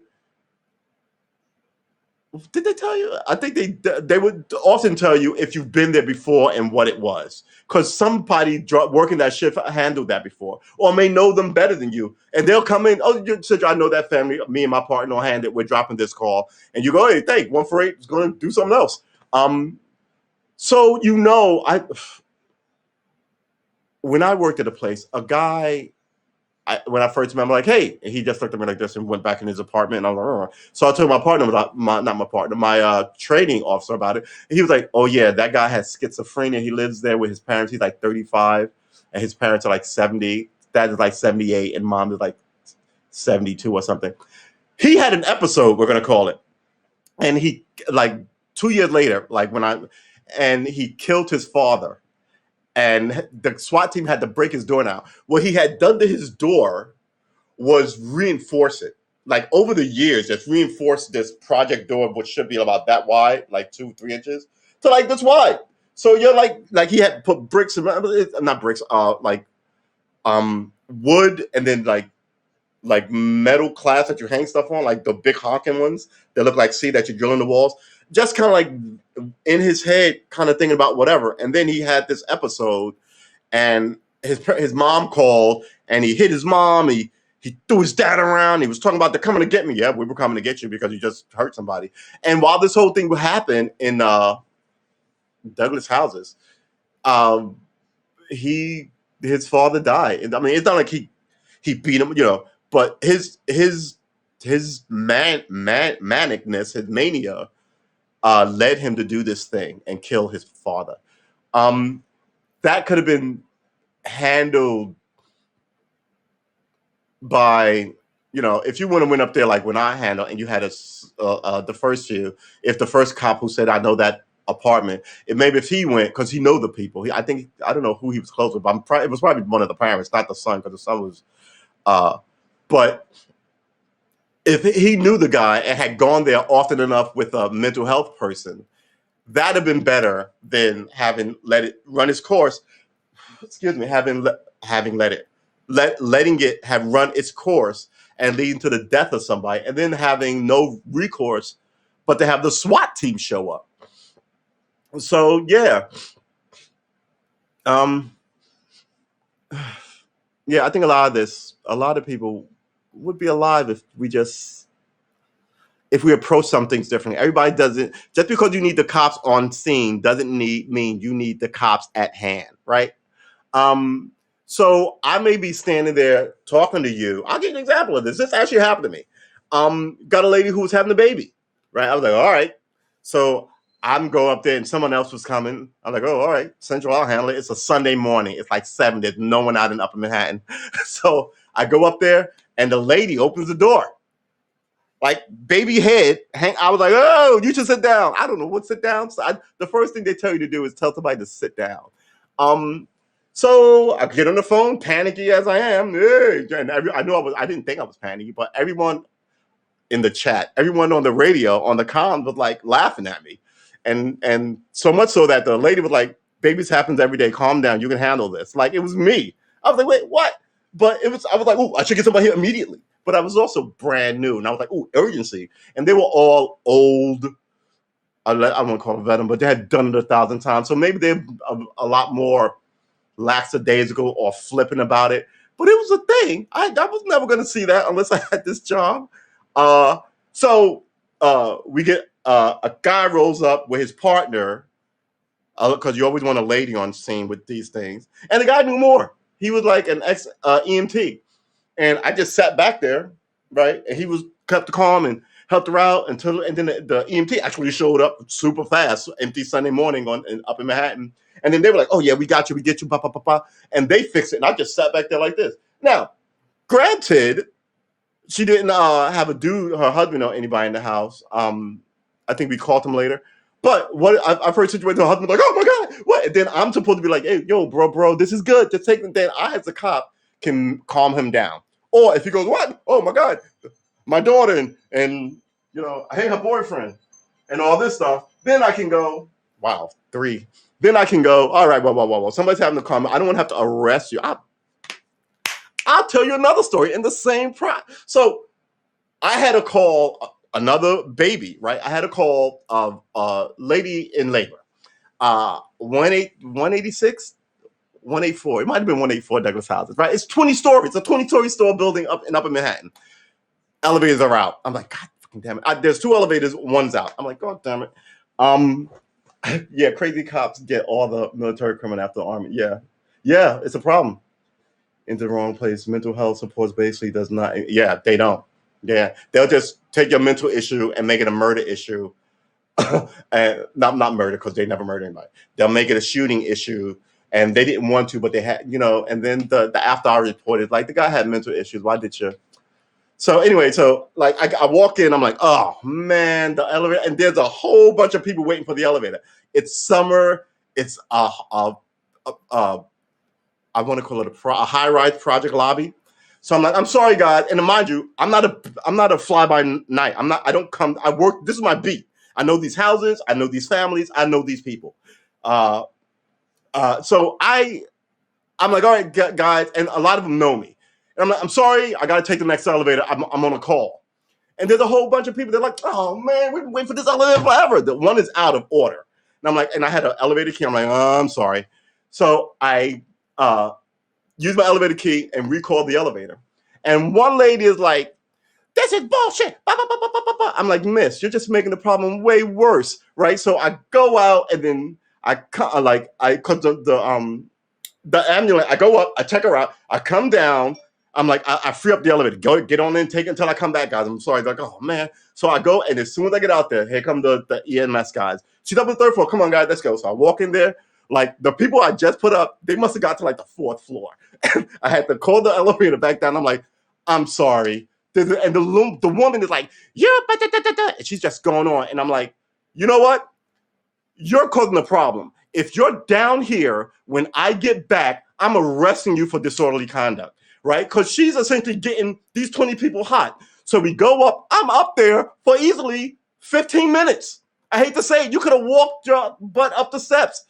Did they tell you? I think they would often tell you if you've been there before and what it was, because somebody working that shift handled that before, or may know them better than you, and they'll come in. Oh, I know that family. Me and my partner on hand. We're dropping this call, and you go, hey, thank 148 is going to do something else. So when I worked at a place, a guy. When I first met him, I'm like, hey, and he just looked at me like this and went back in his apartment. And I was like, oh. So I told my partner, my training officer about it. And he was like, oh, yeah, that guy has schizophrenia. He lives there with his parents. He's like 35, and his parents are like 70. Dad is like 78, and mom is like 72 or something. He had an episode, we're going to call it. And he, like 2 years later, and he killed his father. And the SWAT team had to break his door down. What he had done to his door was reinforce it. Like over the years, just reinforced this project door, which should be about that wide, like 2-3 inches, to like this wide. So you're like he had put bricks, not bricks, wood, and then like metal clads that you hang stuff on, like the big honking ones that look like that you drill in the walls. Just kind of like in his head, kind of thinking about whatever. And then he had this episode, and his mom called, and he hit his mom. He threw his dad around. He was talking about, they're coming to get me. Yeah, we were coming to get you because you just hurt somebody. And while this whole thing would happen in Douglas houses, his father died. I mean, it's not like he beat him, but his manicness, his mania, led him to do this thing and kill his father. That could have been handled by, if you would have went up there like when I handled, and you had the first few, if the first cop who said, I know that apartment, maybe if he went, because he know the people. I don't know who he was close with, but it was probably one of the parents, not the son, because the son was, but if he knew the guy and had gone there often enough with a mental health person, that'd have been better than having let it run its course. Excuse me, letting it have run its course and leading to the death of somebody, and then having no recourse but to have the SWAT team show up. So yeah. Yeah, I think a lot of people would be alive if we approach some things differently. Everybody doesn't, just because you need the cops on scene doesn't mean you need the cops at hand, right? So I may be standing there talking to you. I'll give you an example of this. This actually happened to me. Got a lady who was having a baby, right? I was like, all right. So I'm go up there and someone else was coming. I'm like, oh, all right, Central, I'll handle it. It's a Sunday morning. It's like 7. There's no one out in Upper Manhattan. So I go up there and the lady opens the door. Like baby head, I was like, oh, you should sit down. I don't know what sit down. So the first thing they tell you to do is tell somebody to sit down. So I get on the phone, panicky as I am. And I didn't think I was panicky, but everyone in the chat, everyone on the radio, on the comms was like laughing at me. And so much so that the lady was like, babies happens every day. Calm down. You can handle this. Like it was me. I was like, wait, what? But I was like, oh, I should get somebody here immediately. But I was also brand new. And I was like, oh, urgency. And they were all old. I won't call them veteran, but they had done it 1,000 times. So maybe they're a lot more lackadaisical or flippant about it. But it was a thing. I was never going to see that unless I had this job. So we get a guy rolls up with his partner, because you always want a lady on scene with these things. And the guy knew more. He was like an ex EMT. And I just sat back there, right? And he kept calm and helped her out and then the EMT actually showed up super fast, empty Sunday morning up in Manhattan. And then they were like, oh yeah, we got you, we get you, and they fixed it. And I just sat back there like this. Now, granted, She didn't have a dude, her husband, or anybody in the house. I think we called him later. But what I've heard situations, her husband's like, oh my God, what? And then I'm supposed to be like, hey, yo, bro, this is good. Just take them. Then I, as a cop, can calm him down. Or if he goes, what? Oh my God, my daughter and I hate her boyfriend and all this stuff. Then I can go, wow, 3. Then I can go, all right, well. Somebody's having a comment. I don't want to have to arrest you. I'll tell you another story in the same So I had a call another baby, right? I had a call of a lady in labor. 186, 184. It might have been 184 Douglas houses, right? It's 20 stories. It's a 20-story store building up in Manhattan. Elevators are out. I'm like, God fucking damn it. There's 2 elevators, one's out. I'm like, God damn it. Yeah, crazy cops get all the military criminal after the army. Yeah, it's a problem. In the wrong place. Mental health supports basically does not. Yeah, they don't. Yeah, they'll just take your mental issue and make it a murder issue. And not murder, because they never murder anybody. They'll make it a shooting issue, and they didn't want to, but they had, and then the after hour report is like, the guy had mental issues. Why did you? So anyway, like I walk in, I'm like, oh man, the elevator, and there's a whole bunch of people waiting for the elevator. It's summer. It's I want to call it a high-rise project lobby. So I'm like, I'm sorry, guys. And mind you, I'm not a fly-by-night. I don't come. I work. This is my beat. I know these houses. I know these families. I know these people. So I'm like, all right, guys, and a lot of them know me. And I'm like, I'm sorry. I got to take the next elevator. I'm on a call. And there's a whole bunch of people. They're like, oh man, we've been waiting for this elevator forever. The one is out of order. And I'm like, and I had an elevator key. I'm like, oh, I'm sorry. So I use my elevator key and recall the elevator. And one lady is like, this is bullshit. I'm like, miss, you're just making the problem way worse, right? So I go out and then I cause the ambulance, I go up, I check her out, I come down, I'm like, I free up the elevator, get on in, take it until I come back, guys. I'm sorry. Like, oh man. So I go, and as soon as I get out there, here come the EMS guys. She's up on the 3rd floor. Come on, guys, let's go. So I walk in there. Like, the people I just put up, they must have got to like the 4th floor. I had to call the elevator back down. I'm like, I'm sorry. And the woman is like, yeah, and she's just going on. And I'm like, you know what? You're causing the problem. If you're down here, when I get back, I'm arresting you for disorderly conduct, right? Because she's essentially getting these 20 people hot. So we go up. I'm up there for easily 15 minutes. I hate to say it. You could have walked your butt up the steps.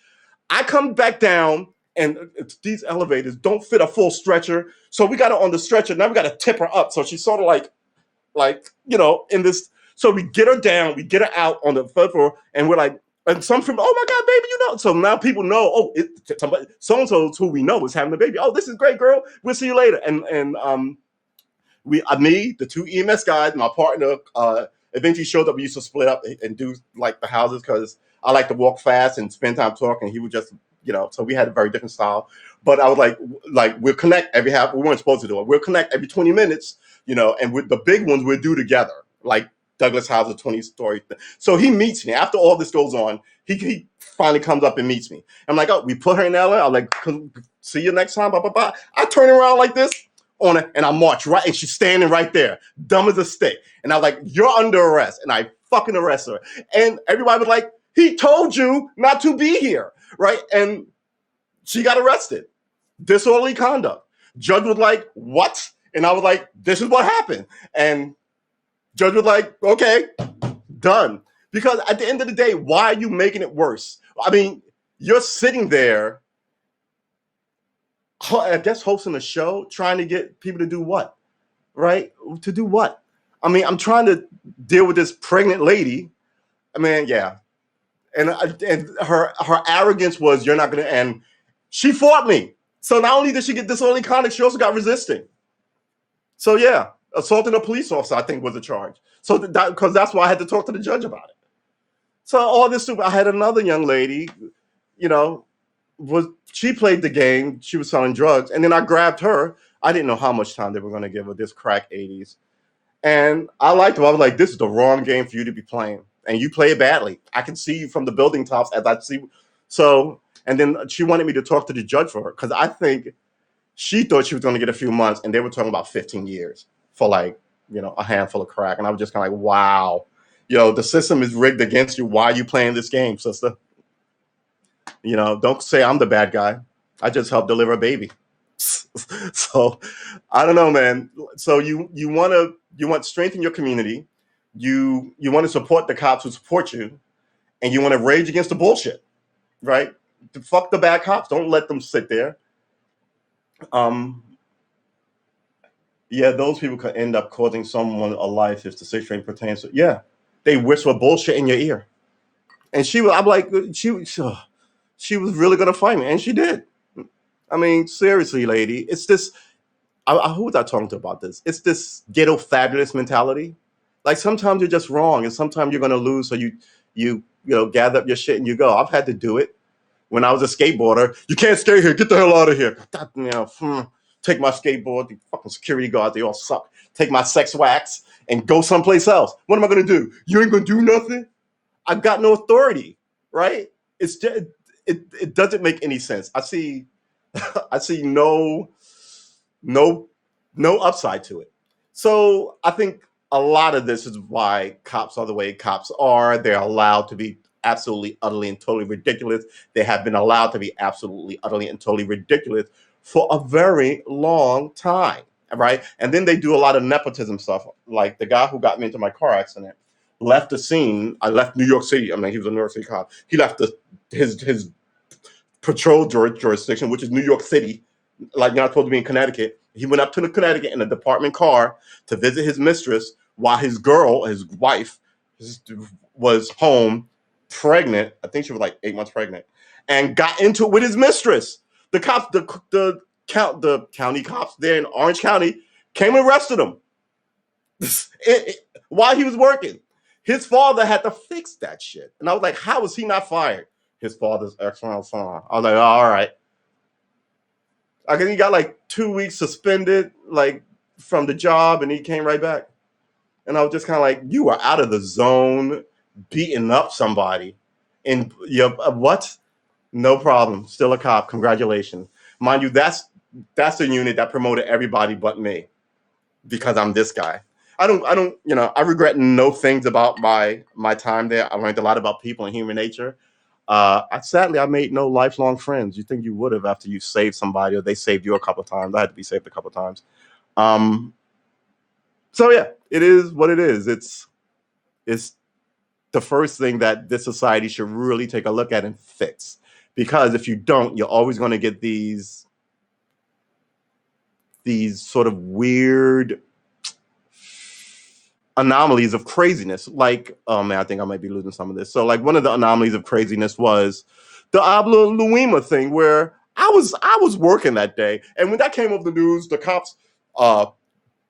I come back down, and these elevators don't fit a full stretcher. So we got her on the stretcher. Now we got to tip her up. So she's sort of like, in this. So we get her down. We get her out on the 3rd floor. And we're like, and some people, oh my God, baby, So now people know, oh, somebody, so-and-so who we know is having a baby. Oh, this is great, girl. We'll see you later. And me, the 2 EMS guys, my partner, eventually showed up. We used to split up and do like the houses, because I like to walk fast and spend time talking. He would just, so we had a very different style. But I was like we'll connect every half. We weren't supposed to do it. We'll connect every 20 minutes, and with the big ones we'll do together. Like Douglas House, a 20-story thing. So he meets me after all this goes on. He finally comes up and meets me. I'm like, oh, we put her in LA. I'm like, see you next time. Blah, blah, blah. I turn around like this on it, and I march right, and she's standing right there, dumb as a stick. And I was like, you're under arrest, and I fucking arrest her. And everybody was like, he told you not to be here, right? And she got arrested. Disorderly conduct. Judge was like, what? And I was like, this is what happened. And judge was like, okay, done. Because at the end of the day, why are you making it worse? I mean, you're sitting there, I guess, hosting a show, trying to get people to do what? Right? To do what? I mean, I'm trying to deal with this pregnant lady. I mean, yeah. And her arrogance was, you're not going to, and she fought me. So not only did she get disorderly conduct, she also got resisting. So yeah, assaulting a police officer, I think, was a charge. So because that's why I had to talk to the judge about it. So all this, I had another young lady, she played the game. She was selling drugs. And then I grabbed her. I didn't know how much time they were going to give her, this crack 80s. And I liked her. I was like, this is the wrong game for you to be playing. And you play it badly. I can see you from the building tops as I see. So, and then she wanted me to talk to the judge for her, because I think she thought she was going to get a few months, and they were talking about 15 years for like a handful of crack. And I was just kind of like, wow, the system is rigged against you. Why are you playing this game, sister? Don't say I'm the bad guy. I just helped deliver a baby. So I don't know, man. So you want strength in your community. You want to support the cops who support you, and you want to rage against the bullshit, right? Fuck the bad cops. Don't let them sit there. Yeah, those people could end up causing someone a life if the situation pertains to. Yeah, they whisper bullshit in your ear, and I'm like, she was really gonna fight me, and she did. I mean, seriously, lady, it's this. Who was I talking to about this? It's this ghetto fabulous mentality. Like sometimes you're just wrong, and sometimes you're gonna lose. So you gather up your shit and you go. I've had to do it when I was a skateboarder. You can't skate here. Get the hell out of here. Take my skateboard. The fucking security guards, they all suck. Take my sex wax and go someplace else. What am I gonna do? You ain't gonna do nothing. I've got no authority, right? It's just it doesn't make any sense. I see no upside to it. So I think a lot of this is why cops are the way cops are. They're allowed to be absolutely, utterly, and totally ridiculous. They have been allowed to be absolutely, utterly, and totally ridiculous for a very long time, right? And then they do a lot of nepotism stuff. Like the guy who got me into my car accident left the scene. I left New York City. I mean, he was a New York City cop. He left his patrol jurisdiction, which is New York City, like you're not supposed to be in Connecticut. He went up to the Connecticut in a department car to visit his mistress while his wife, was home, pregnant. I think she was like 8 months pregnant, and got into it with his mistress. The cops, the county cops there in Orange County came and arrested him while he was working. His father had to fix that shit. And I was like, how is he not fired? His father's excellent son. I was like, oh, all right. I guess he got like 2 weeks suspended, like from the job, and he came right back. And I was just kind of like, you are out of the zone, beating up somebody. And what? No problem. Still a cop. Congratulations. Mind you, that's a unit that promoted everybody but me because I'm this guy. I regret no things about my time there. I learned a lot about people and human nature. Sadly, I made no lifelong friends. You think you would have after you saved somebody or they saved you a couple of times. I had to be saved a couple of times. So yeah, it is what it is. It's the first thing that this society should really take a look at and fix. Because if you don't, you're always going to get these sort of weird anomalies of craziness. Like, oh man, I think I might be losing some of this. So like one of the anomalies of craziness was the Abla Luima thing, where I was working that day, and when that came over the news, the cops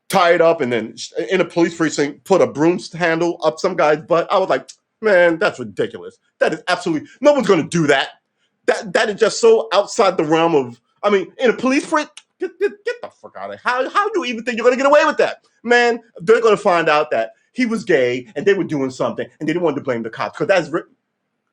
tied up and then in a police precinct put a broom handle up some guy's butt. I was like, man, that's ridiculous. That is absolutely, no one's going to do that. That is just so outside the realm of, I mean, in a police precinct, get the fuck out of here. How do you even think you're going to get away with that? Man, they're going to find out that he was gay and they were doing something and they didn't want to blame the cops. Because that's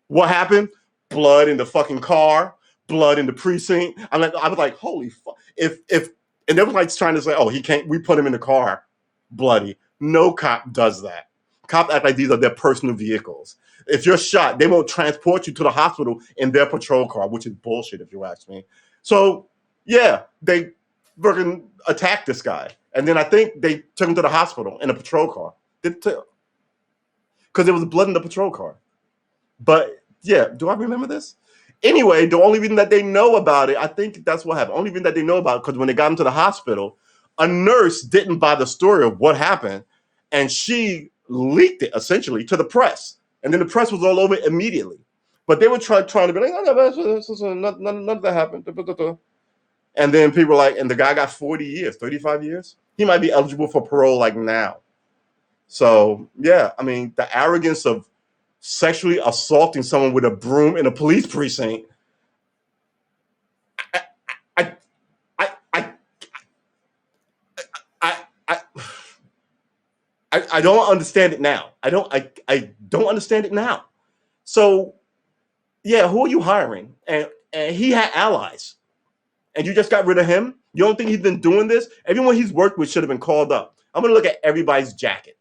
what happened. Blood in the fucking car, blood in the precinct. I was like, holy fuck. And they were like trying to say, oh, he can't, we put him in the car bloody. No cop does that. Cops act like these are their personal vehicles. If you're shot, they won't transport you to the hospital in their patrol car, which is bullshit if you ask me. So yeah, they fucking attacked this guy. And then I think they took him to the hospital in a patrol car. Because there was blood in the patrol car. But yeah, do I remember this? Anyway, the only reason that they know about it, I think that's what happened. Only reason that they know about it, because when they got him to the hospital, a nurse didn't buy the story of what happened, and she leaked it essentially to the press. And then the press was all over it immediately. But they were trying to be like, oh, none of that happened. And then people were like, and the guy got 40 years, 35 years. He might be eligible for parole like now. So yeah, I mean, the arrogance of sexually assaulting someone with a broom in a police precinct. I don't understand it now. I don't understand it now. So yeah, who are you hiring? And he had allies, and you just got rid of him. You don't think he's been doing this? Everyone he's worked with should have been called up. I'm going to look at everybody's jacket,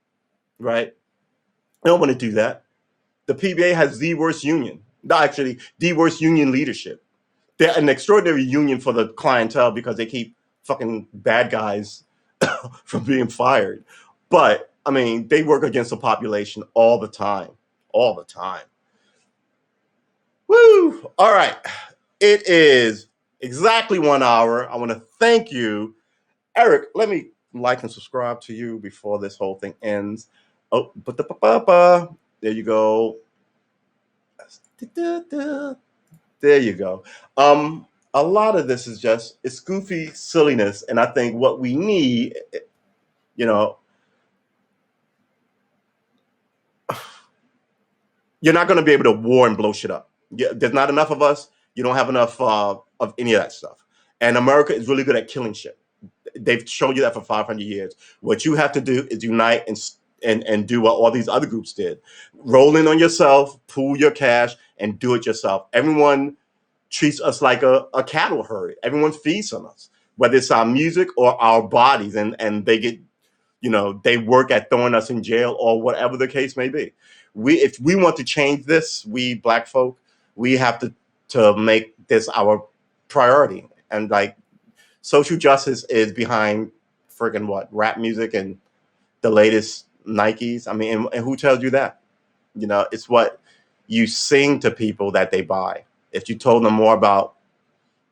right? I don't want to do that. The PBA has the worst union. No, actually, the worst union leadership. They're an extraordinary union for the clientele because they keep fucking bad guys from being fired. But, I mean, they work against the population all the time. All the time. Woo! All right. It is exactly 1 hour. I want to thank you. Eric, let me like and subscribe to you before this whole thing ends. Oh, there you go. There you go. A lot of this is just it's goofy silliness, and I think what we need, you know, you're not going to be able to war and blow shit up. There's not enough of us. You don't have enough of any of that stuff. And America is really good at killing shit. They've shown you that for 500 years. What you have to do is unite and do what all these other groups did. Roll in on yourself, pool your cash, and do it yourself. Everyone treats us like a cattle herd. Everyone feeds on us, whether it's our music or our bodies, and they get, they work at throwing us in jail or whatever the case may be. If we want to change this, we black folk, we have to make this our priority. And like social justice is behind freaking what, rap music and the latest Nikes. I mean, and who tells you that? It's what you sing to people that they buy. If you told them more about,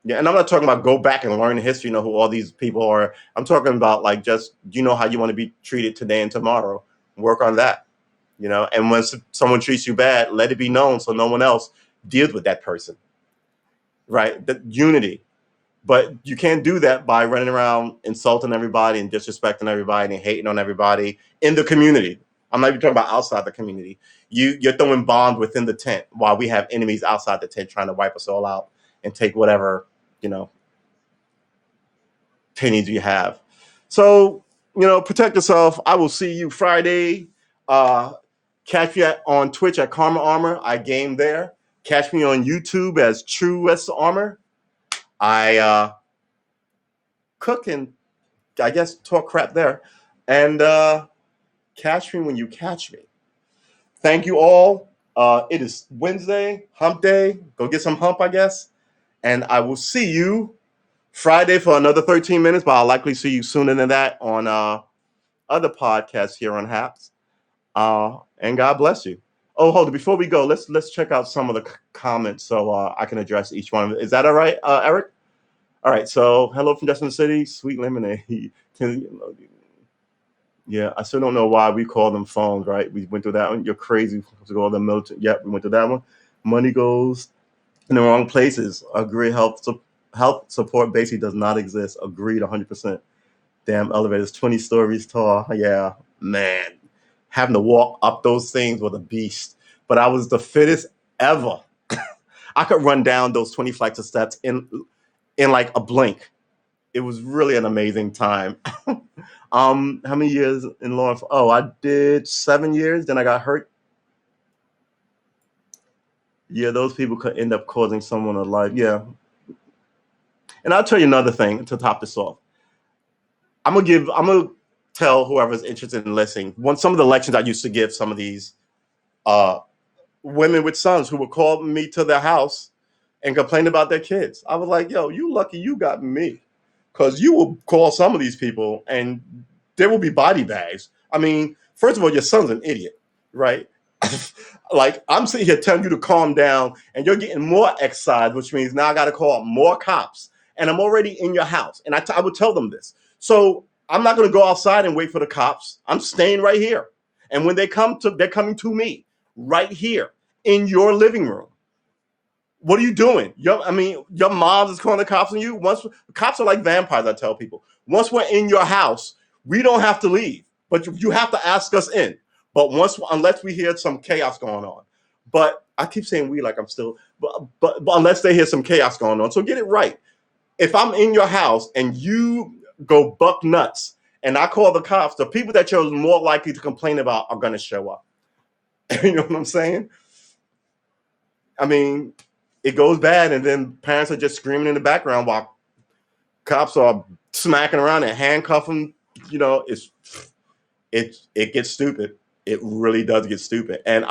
and I'm not talking about go back and learn history, who all these people are. I'm talking about like just, how you want to be treated today and tomorrow. Work on that, and when someone treats you bad, let it be known so no one else deals with that person, right? The unity. But you can't do that by running around insulting everybody and disrespecting everybody and hating on everybody in the community. I'm not even talking about outside the community. You're throwing bombs within the tent while we have enemies outside the tent trying to wipe us all out and take whatever, pennies you have. So, protect yourself. I will see you Friday. Catch me on Twitch at Karma Armor. I game there. Catch me on YouTube as True West Armor. I cook and I guess talk crap there. And catch me when you catch me. Thank you all. It is Wednesday, hump day. Go get some hump, I guess. And I will see you Friday for another 13 minutes, but I'll likely see you sooner than that on other podcasts here on Haps. And God bless you. Oh, hold on. Before we go, let's check out some of the comments so I can address each one of them. Is that all right, Eric? All right. So, hello from Justin City. Sweet lemonade. Yeah, I still don't know why we call them phones, right? We went through that one. You're crazy to go to the military. Yep, we went through that one. Money goes in the wrong places. Agree. Health support basically does not exist. Agreed 100%. Damn elevators, 20 stories tall. Yeah, man. Having to walk up those things was a beast. But I was the fittest ever. I could run down those 20 flights of steps in like a blink. It was really an amazing time. How many years in law enforcement? Oh, I did 7 years. Then I got hurt. Yeah, those people could end up causing someone a life. Yeah. And I'll tell you another thing to top this off. I'm gonna tell whoever's interested in listening. Some of the lectures I used to give some of these women with sons who would call me to their house and complain about their kids. I was like, yo, you lucky you got me. Because you will call some of these people and there will be body bags. I mean, first of all, your son's an idiot, right? Like, I'm sitting here telling you to calm down and you're getting more excised, which means now I got to call more cops. And I'm already in your house. And I would tell them this. So I'm not going to go outside and wait for the cops. I'm staying right here. And when they're coming to me right here in your living room. What are you doing? Your mom is calling the cops on you. Cops are like vampires, I tell people. Once we're in your house, we don't have to leave, but you have to ask us in. But unless we hear some chaos going on. But I keep saying we like I'm still, but unless they hear some chaos going on. So get it right. If I'm in your house and you go buck nuts and I call the cops, the people that you're more likely to complain about are going to show up. You know what I'm saying? I mean, it goes bad, and then parents are just screaming in the background while cops are smacking around and handcuffing it gets stupid. It really does get stupid. And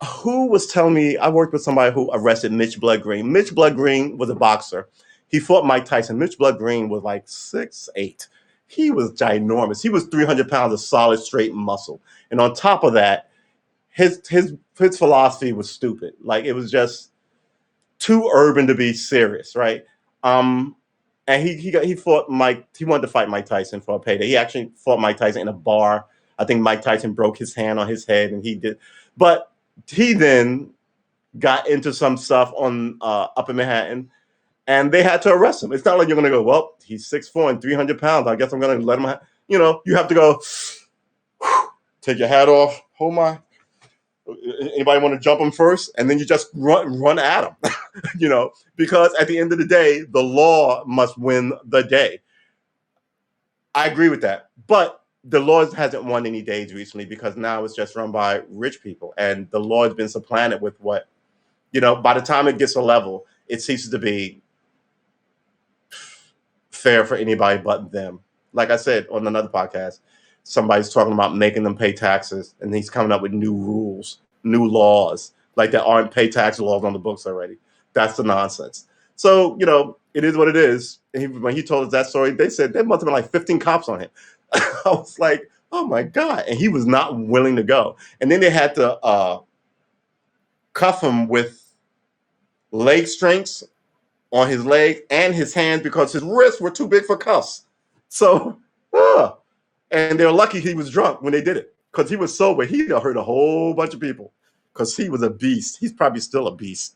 who was telling me, I worked with somebody who arrested Mitch Blood Green. Mitch Blood Green was a boxer. He fought Mike Tyson. Mitch Blood Green was like 6'8". He was ginormous. He was 300 pounds of solid, straight muscle. And on top of that, his philosophy was stupid. Like, it was just too urban to be serious, right? And he fought Mike. He wanted to fight Mike Tyson for a payday. He actually fought Mike Tyson in a bar. I think Mike Tyson broke his hand on his head, and he did. But he then got into some stuff on up in Manhattan, and they had to arrest him. It's not like you're going to go, well, he's 6'4" and 300 pounds. I guess I'm going to let him. You have to go. Take your hat off. Hold my. Anybody want to jump him first? And then you just run at him, because at the end of the day, the law must win the day. I agree with that. But the law hasn't won any days recently because now it's just run by rich people. And the law has been supplanted with what, by the time it gets a level, it ceases to be fair for anybody but them. Like I said on another podcast, somebody's talking about making them pay taxes, and he's coming up with new rules, new laws, like there aren't pay tax laws on the books already. That's the nonsense. So, it is what it is. And when he told us that story, they said there must have been like 15 cops on him. I was like, oh my God. And he was not willing to go. And then they had to cuff him with leg strengths on his leg and his hands because his wrists were too big for cuffs. So, and they're lucky he was drunk when they did it, because he was sober. He'd have hurt a whole bunch of people because he was a beast. He's probably still a beast.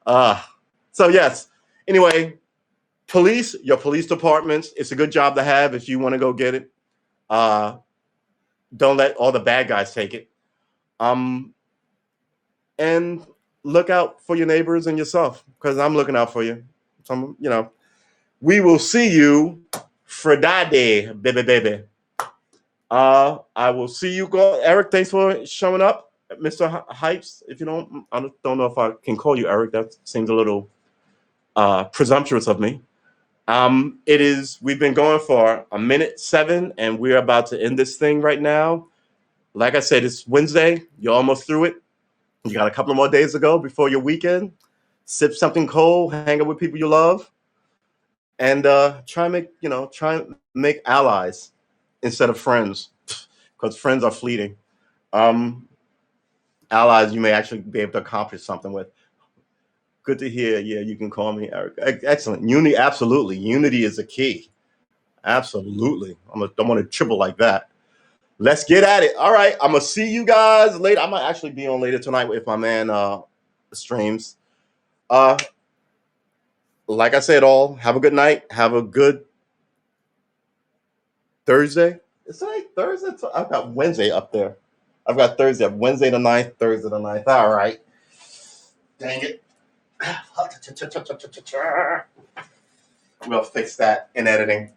So yes. Anyway, your police departments, it's a good job to have if you want to go get it. Don't let all the bad guys take it. And look out for your neighbors and yourself, because I'm looking out for you. We will see you Friday, baby. I will see you go. Eric, thanks for showing up, Mr. Hypes. If you don't, I don't know if I can call you Eric. That seems a little presumptuous of me. We've been going for 1:07, and we're about to end this thing right now. Like I said, it's Wednesday. You're almost through it. You got a couple more days to go before your weekend. Sip something cold, hang out with people you love, and try and make allies instead of friends, because friends are fleeting. Allies you may actually be able to accomplish something with. Good to hear. Yeah, you can call me Eric. Excellent. Unity, absolutely. Unity is a key. Absolutely. I'm gonna triple like that. Let's get at it. All right, I'm gonna see you guys later. I might actually be on later tonight if my man streams. Like I said, have a good night. Have a good Thursday. Is today Thursday? I've got Wednesday up there. I've got Thursday. Wednesday the 9th, Thursday the 9th. All right. Dang it. We'll fix that in editing.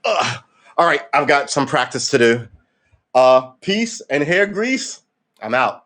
All right, I've got some practice to do. Peace and hair grease. I'm out.